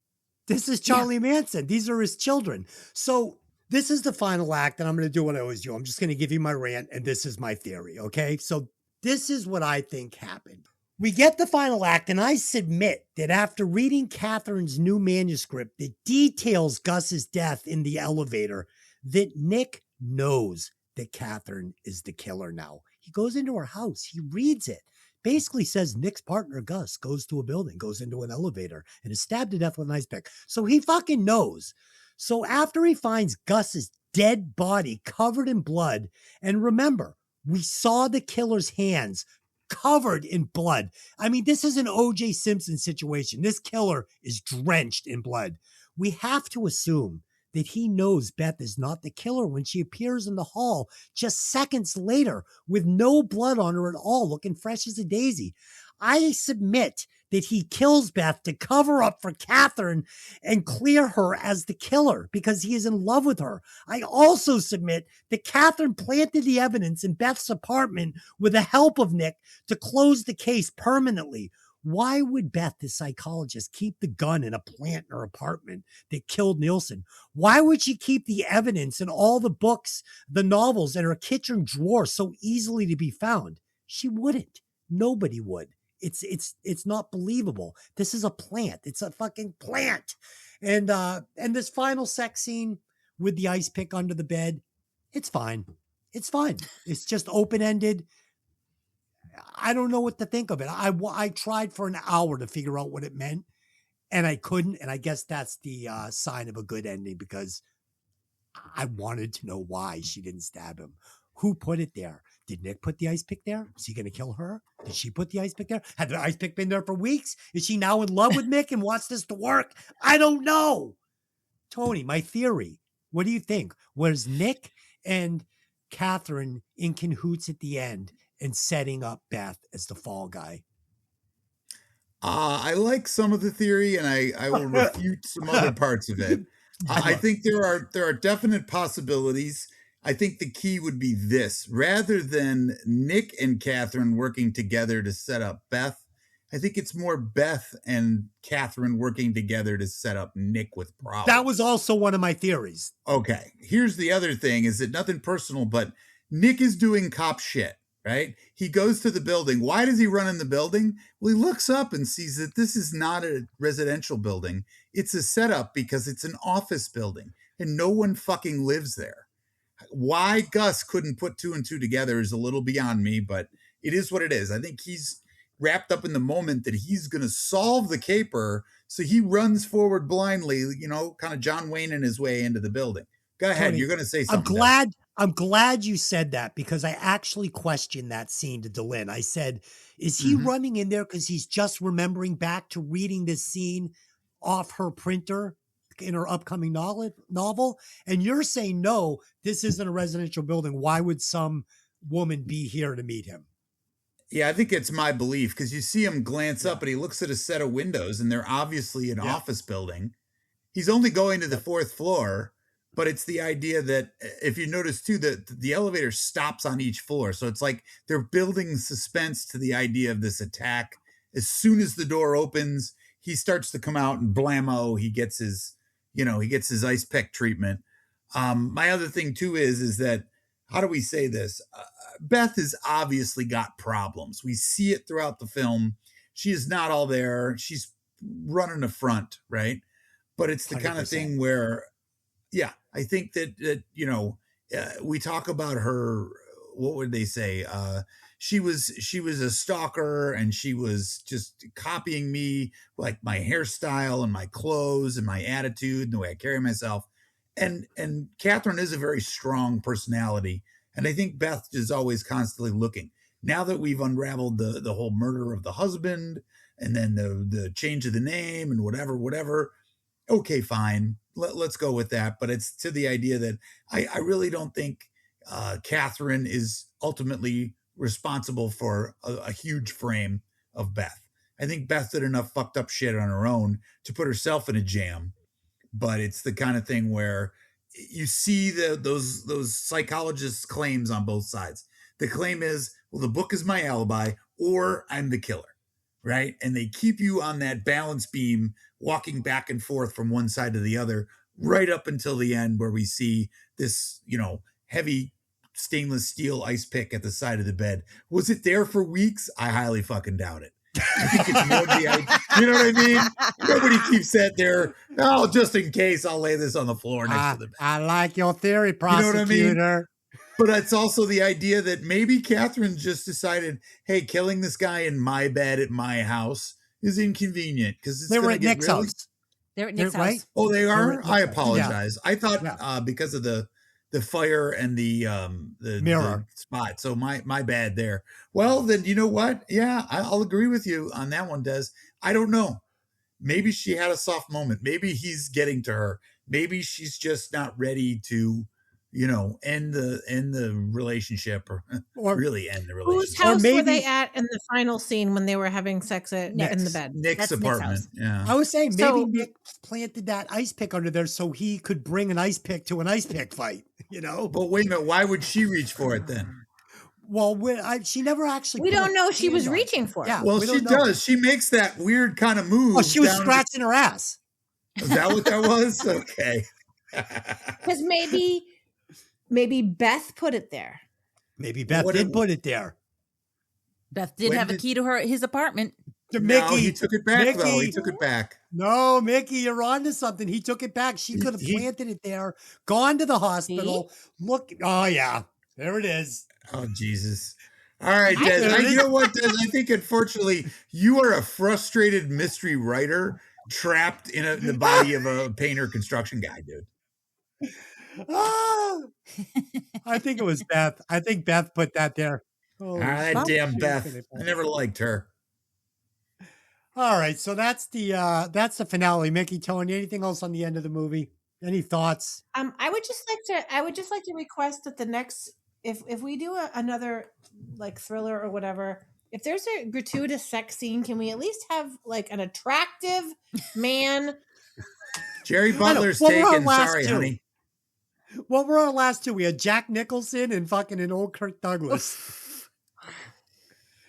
Manson. These are his children. So this is the final act, and I'm going to do what I always do. I'm just going to give you my rant, and this is my theory, okay? So this is what I think happened. We get the final act, and I submit that after reading Catherine's new manuscript that details Gus's death in the elevator, that Nick knows that Catherine is the killer now. He goes into her house. He reads it. Basically says Nick's partner, Gus, goes to a building, goes into an elevator, and is stabbed to death with an ice pick. So he fucking knows. So after he finds Gus's dead body covered in blood, and remember, we saw the killer's hands covered in blood. I mean, this is an O.J. Simpson situation. This killer is drenched in blood. We have to assume that he knows Beth is not the killer when she appears in the hall just seconds later with no blood on her at all, looking fresh as a daisy. I submit that he kills Beth to cover up for Catherine and clear her as the killer because he is in love with her. I also submit that Catherine planted the evidence in Beth's apartment with the help of Nick to close the case permanently. Why would Beth, the psychologist, keep the gun in a plant in her apartment that killed Nielsen? Why would she keep the evidence in all the books, the novels in her kitchen drawer so easily to be found? She wouldn't. Nobody would. It's not believable. This is a plant. It's a fucking plant. And this final sex scene with the ice pick under the bed, it's fine. It's fine. It's just open-ended. I don't know what to think of it. I tried for an hour to figure out what it meant, and I couldn't. And I guess that's the sign of a good ending because I wanted to know why she didn't stab him. Who put it there? Did Nick put the ice pick there? Is he going to kill her? Did she put the ice pick there? Had the ice pick been there for weeks? Is she now in love with Nick and wants this to work? I don't know. Tony, my theory. What do you think? Was Nick and Catherine in cahoots at the end and setting up Beth as the fall guy? I like some of the theory, and I will refute some other parts of it. I think there are definite possibilities. I think the key would be this. Rather than Nick and Catherine working together to set up Beth, I think it's more Beth and Catherine working together to set up Nick with problems. That was also one of my theories. Okay. Here's the other thing, is that nothing personal, but Nick is doing cop shit, right? He goes to the building. Why does he run in the building? Well, he looks up and sees that this is not a residential building. It's a setup because it's an office building and no one fucking lives there. Why Gus couldn't put two and two together is a little beyond me, but it is what it is. I think he's wrapped up in the moment that he's going to solve the caper. So he runs forward blindly, kind of John Wayne in his way into the building. Go ahead. Tony, you're going to say something. I'm glad you said that because I actually questioned that scene to Delin. I said, is he running in there because he's just remembering back to reading this scene off her printer in her upcoming novel? And you're saying, no, this isn't a residential building. Why would some woman be here to meet him? Yeah, I think it's my belief because you see him glance up and he looks at a set of windows and they're obviously an office building. He's only going to the fourth floor, but it's the idea that if you notice too, that the elevator stops on each floor. So it's like they're building suspense to the idea of this attack. As soon as the door opens, he starts to come out and blammo, he gets his ice pick treatment. My other thing too is that, how do we say this? Beth has obviously got problems. We see it throughout the film. She is not all there. She's running the front, right? But it's the 100%. Kind of thing where, I think that we talk about her. What would they say? She was a stalker and she was just copying me, like my hairstyle and my clothes and my attitude and the way I carry myself. And Catherine is a very strong personality. And I think Beth is always constantly looking. Now that we've unraveled the whole murder of the husband and then the change of the name and whatever. Okay, fine. Let's go with that. But it's to the idea that I really don't think Catherine is ultimately responsible for a huge frame of Beth. I think Beth did enough fucked up shit on her own to put herself in a jam. But it's the kind of thing where you see those psychologists' claims on both sides. The claim is, well, the book is my alibi, or I'm the killer, right? And they keep you on that balance beam, walking back and forth from one side to the other, right up until the end, where we see this, heavy stainless steel ice pick at the side of the bed. Was it there for weeks? I highly fucking doubt it. I think it's more you know what I mean? Nobody keeps that there. Oh, just in case, I'll lay this on the floor next to the bed. I like your theory, You prosecutor. know what I mean? But it's also the idea that maybe Catherine just decided, hey, killing this guy in my bed at my house is inconvenient because they were at Nick's house. They're at Nick's house. Right? Oh, they are? I apologize. Yeah. I thought because of the fire and the mirror the spot. So my bad there. Well, then you know what? Yeah, I'll agree with you on that one, Des. I don't know. Maybe she had a soft moment. Maybe he's getting to her. Maybe she's just not ready to, end the relationship or really end the relationship. Whose house were they at in the final scene when they were having sex in the bed? Nick's apartment. Yeah. I was saying maybe Nick planted that ice pick under there so he could bring an ice pick to an ice pick fight, But wait a minute, why would she reach for it then? Well, she never actually. We don't know she was reaching for it. Yeah, well, she does. She makes that weird kind of move. Oh, she was scratching her ass. Is that what that was? Okay. Because maybe Beth put it there. Maybe Beth did put it there. Beth did have a key to his apartment. Mickey, he took it back, though. He took it back. No, Mickey, you're on to something. He took it back. She could have planted it there, gone to the hospital. Look. Oh, yeah. There it is. Oh, Jesus. All right, Des. You know what, Des? I think, unfortunately, you are a frustrated mystery writer trapped in the body of a painter construction guy, dude. I think it was Beth. I think Beth put that there. Oh, that damn Beth. I never liked her. All right, so that's the finale. Mickey, Tony, anything else on the end of the movie? Any thoughts? I would just like to request that the next, if we do another like thriller or whatever, if there's a gratuitous sex scene, can we at least have like an attractive man? Jerry Butler's taken. Sorry, honey. What were our last two? We had Jack Nicholson and fucking an old Kirk Douglas.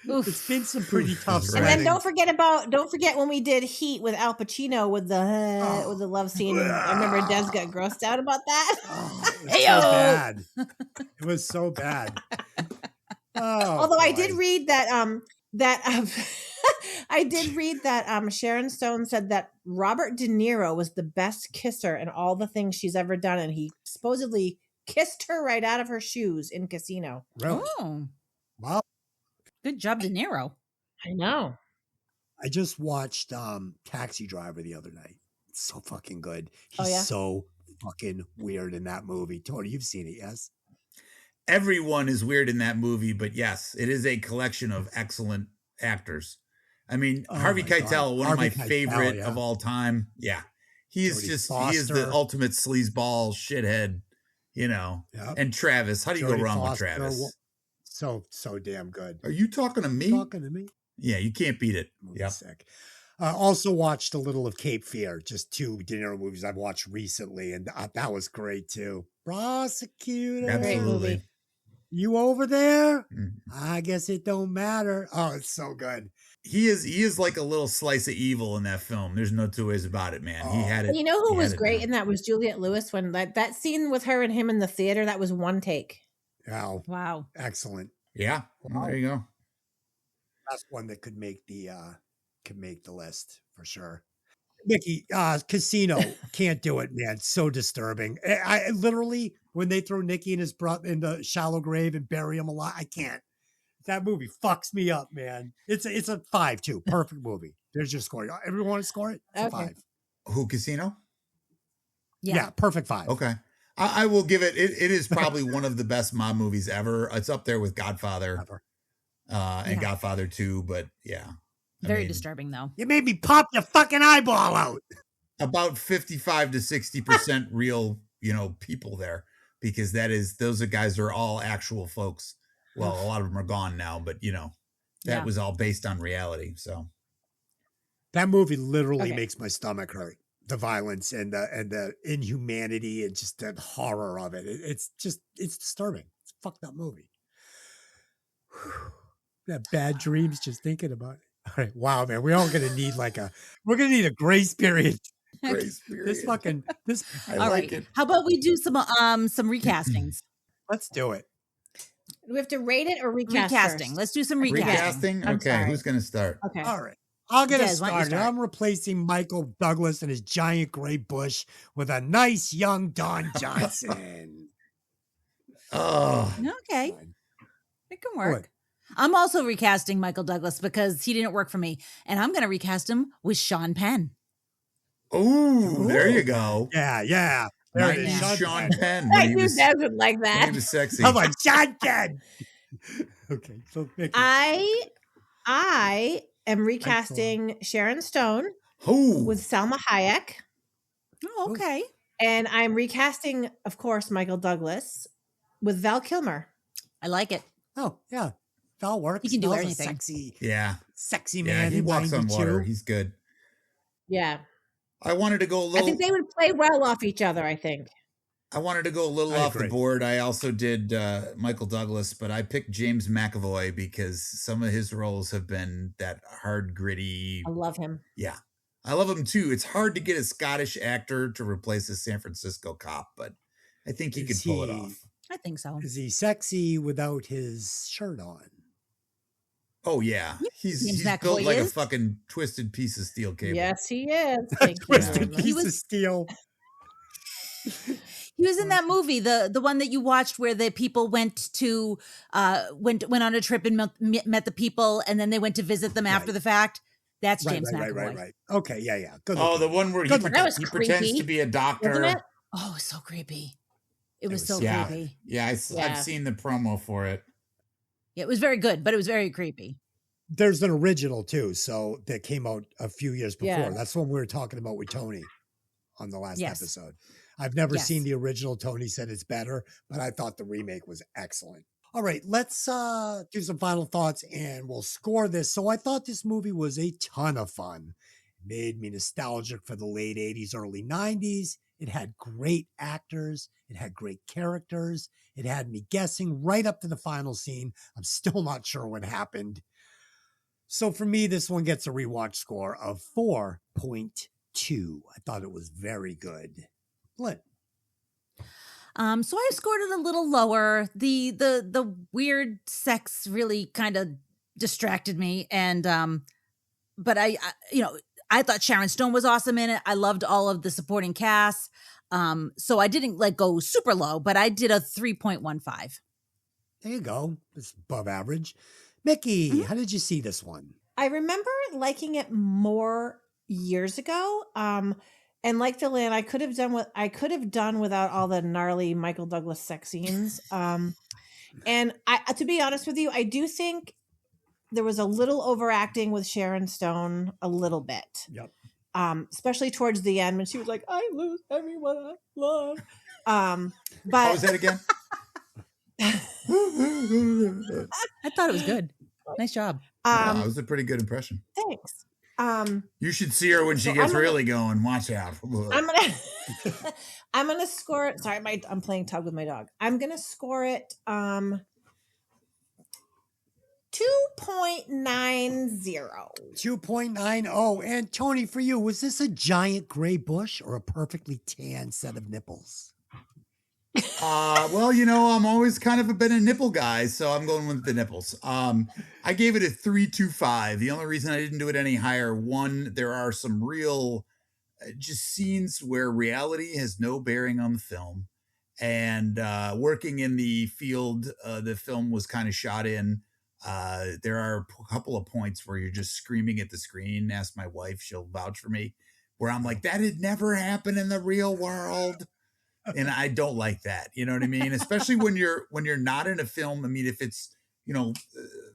It's been some pretty tough. And then don't forget when we did Heat with Al Pacino with the love scene. I remember Des got grossed out about that. So bad. It was so bad. Although I did read that I did read that Sharon Stone said that Robert De Niro was the best kisser in all the things she's ever done, and he supposedly kissed her right out of her shoes in Casino. Really? Oh, wow. Good job, De Niro. I know. I just watched Taxi Driver the other night. It's so fucking good. He's Oh, yeah? so fucking weird in that movie. Tony, you've seen it, yes? Everyone is weird in that movie, but yes, it is a collection of excellent actors. I mean, Harvey Keitel, one of my favorite of all time. Yeah. He is he is the ultimate sleazeball shithead, And Travis, how do you go wrong with Travis? So damn good. Are you talking to me? Talking to me? Yeah, you can't beat it. Yeah. Sick. Also watched a little of Cape Fear, just 2 De Niro movies I've watched recently, and that was great too. Prosecutor. Absolutely. You over there? I guess it don't matter. Oh, it's so good. He is like a little slice of evil in that film. There's no two ways about it, man. He had it. You know who was great in that was Juliette Lewis when that scene with her and him in the theater, that was one take. Wow. Excellent. Yeah. Well, there you go. That's one that could make the list for sure. Mickey, Casino, can't do it, man. So disturbing. I literally, when they throw Nicky in his in the shallow grave and bury him alive, I can't. That movie fucks me up, man. It's a 5 too. Perfect movie. There's your score. Everyone want to score it? It's a 5. Who, Casino? Yeah, perfect 5. Okay. I will give it. It is probably one of the best mob movies ever. It's up there with Godfather and Godfather 2, but yeah. Very disturbing, though. You made me pop your fucking eyeball out. About 55 to 60% real, people there, because those are guys are all actual folks. Well, a lot of them are gone now, but that was all based on reality. So that movie literally makes my stomach hurt. the violence and the inhumanity and just the horror of it. It's disturbing. It's a fucked up movie. That bad dreams just thinking about it. All right. Wow, man. We're all gonna need we're gonna need a grace period. Grace period. This I All like right. it. How about we do some recastings? Let's do it. Do we have to rate it or recast Recasting. first? Let's do some recasting. Recasting? I'm Okay, sorry. who's going to start? Okay. All right. I'll get Des, us why don't you started. start? I'm replacing Michael Douglas and his giant gray bush with a nice young Don Johnson. Oh, Okay. It can work. What? I'm also recasting Michael Douglas because he didn't work for me. And I'm going to recast him with Sean Penn. oh, there you go. Yeah. There it 90s is. Sean Penn. I When he knew was, Des would like when that. he was sexy. Come on, Sean Penn. Okay, so Mickey. I am recasting Sharon Stone Who? with Salma Hayek, Oh, okay. and I'm recasting, of course, Michael Douglas with Val Kilmer. I like it. Oh, yeah. Val works. He can do Val's a anything. Sexy Yeah, man. he in walks on 92. water. He's good. Yeah, I wanted to go a I little. think they would play well off each other. I think. I wanted to go a little I off the agree. board. I also did Michael Douglas, but I picked James McAvoy because some of his roles have been that hard, gritty. I love him. Yeah, I love him too. It's hard to get a Scottish actor to replace a San Francisco cop, but I think he could Is pull it he- off. I think so. Is he sexy without his shirt on? Oh yeah, James he's built McAvoy like a is. fucking twisted piece of steel cable. Yes, he is. Thank you very Twisted much. piece was- of steel. He was in that movie, the one that you watched where the people went on a trip and met the people, and then they went to visit them after Right. the fact. That's Right, James McAvoy. right. Okay, yeah. Good Oh, looking. the one where he, Good looking. That was he pretends creepy, to be a doctor. Wasn't it? Oh, it was so creepy. It was was- so Yeah, creepy. yeah, Yeah. I've seen the promo for it. Yeah, it was very good, but it was very creepy. There's an original too, so that came out a few years before. Yeah. That's what we were talking about with Tony on the last Yes. episode. I've never Yes. seen the original. Tony said it's better, but I thought the remake was excellent. All right, let's do some final thoughts and we'll score this. So I thought this movie was a ton of fun. It made me nostalgic for the late 80s, early 90s. It had great actors. It had great characters. It had me guessing right up to the final scene. I'm still not sure what happened. So for me, this one gets a rewatch score of 4.2. I thought it was very good. Lynn. So I scored it a little lower. The weird sex really kind of distracted me, and but I I thought Sharon Stone was awesome in it. I loved all of the supporting cast. So I didn't go super low, but I did a 3.15. There you go. It's above average. Mickey, how did you see this one? I remember liking it more years ago. And like Dylan, I could have done without all the gnarly Michael Douglas sex scenes. And to be honest with you, I do think there was a little overacting with Sharon Stone, a little bit. Yep. Especially towards the end when she was like, "I lose everyone I love." What But was that again? I thought it was good. Nice job. Wow, it was a pretty good impression. Thanks. You should see her when she So gets I'm gonna- really going. Watch out. I'm gonna score it. Sorry, I'm playing tug with my dog. I'm gonna score it 2.90. 2.90. And Tony, for you, was this a giant gray bush or a perfectly tan set of nipples? Well, I'm always kind of been a nipple guy, so I'm going with the nipples. I gave it a 3.25. The only reason I didn't do it any higher, one, there are some real just scenes where reality has no bearing on the film. And working in the field the film was kind of shot in, there are a couple of points where you're just screaming at the screen. Ask my wife, she'll vouch for me, where I'm like, that had never happened in the real world. And I don't like that. You know what I mean? Especially when you're not in a film. I mean, if it's,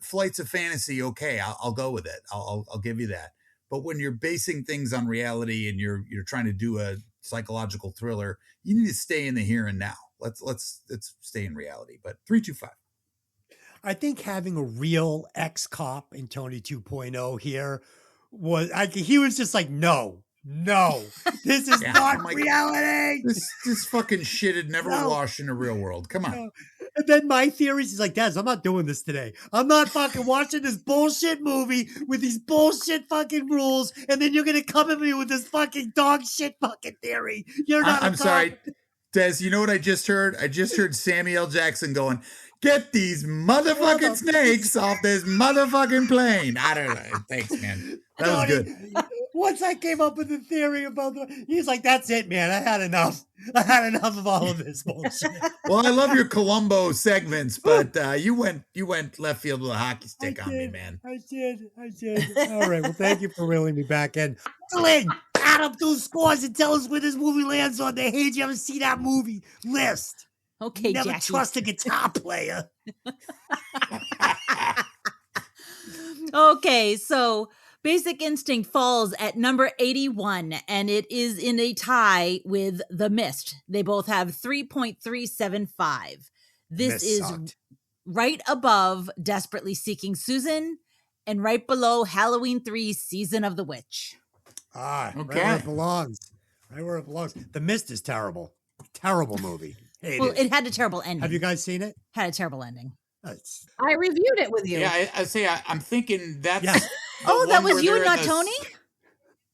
flights of fantasy, okay, I'll go with it. I'll give you that. But when you're basing things on reality and you're trying to do a psychological thriller, you need to stay in the here and now. Let's stay in reality. But 3.25. I think having a real ex-cop in Tony 2.0 here he was just like, no, No, this is not reality. This fucking shit had never washed in the real world. Come on. No. And then my theories is like, Daz, I'm not doing this today. I'm not fucking watching this bullshit movie with these bullshit fucking rules. And then you're going to come at me with this fucking dog shit fucking theory. You're not. I'm sorry, Des, you know what I just heard? I just heard Samuel L. Jackson going, get these motherfucking snakes off this motherfucking plane. I don't know. Thanks, man. That was good. Once I came up with the theory about he's like, that's it, man. I had enough. I had enough of all of this bullshit. Well, I love your Columbo segments, but you went left field with a hockey stick on me, man. I did. All right. Well, thank you for reeling me back in. Lynn, add up those scores and tell us where this movie lands on the Hey, did you ever see that movie list? Okay, Never Jackie. trust a guitar player. Okay, so Basic Instinct falls at number 81, and it is in a tie with The Mist. They both have 3.375. This is right above Desperately Seeking Susan and right below Halloween 3 Season of the Witch. Right where it belongs. Right where it belongs. The Mist is terrible. Terrible movie. It had a terrible ending. Have you guys seen it? Had a terrible ending. I reviewed it with you. Yeah, I'm thinking that's. Oh, that was you and not Tony?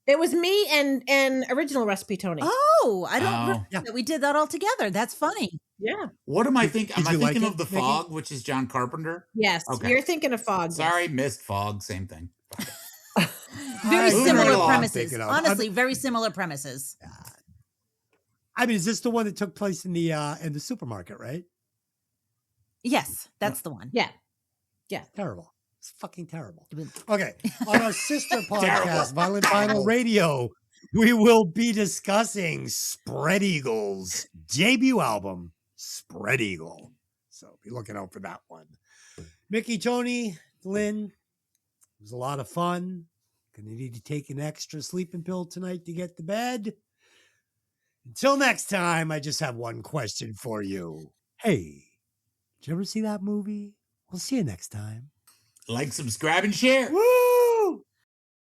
It was me and original recipe Tony. Oh, I don't remember that we did that all together. That's funny. Yeah. What am I thinking? Am I thinking of The Nikki? Fog, which is John Carpenter? Yes. Okay. You're thinking of Fog. Sorry, Mist, Fog, same thing. Very Moving similar right along. premises. Thinking of- Honestly, very similar premises. I mean, is this the one that took place in the supermarket, right? Yes, that's the one. Yeah. Terrible. It's fucking terrible. Okay. On our sister podcast, Violent Vinyl Radio, we will be discussing Spread Eagle's debut album, Spread Eagle. So be looking out for that one. Mickey, Tony, Lynn, it was a lot of fun. Gonna need to take an extra sleeping pill tonight to get to bed. Until next time, I just have one question for you. Hey, did you ever see that movie? We'll see you next time. Like, subscribe, and share. Woo!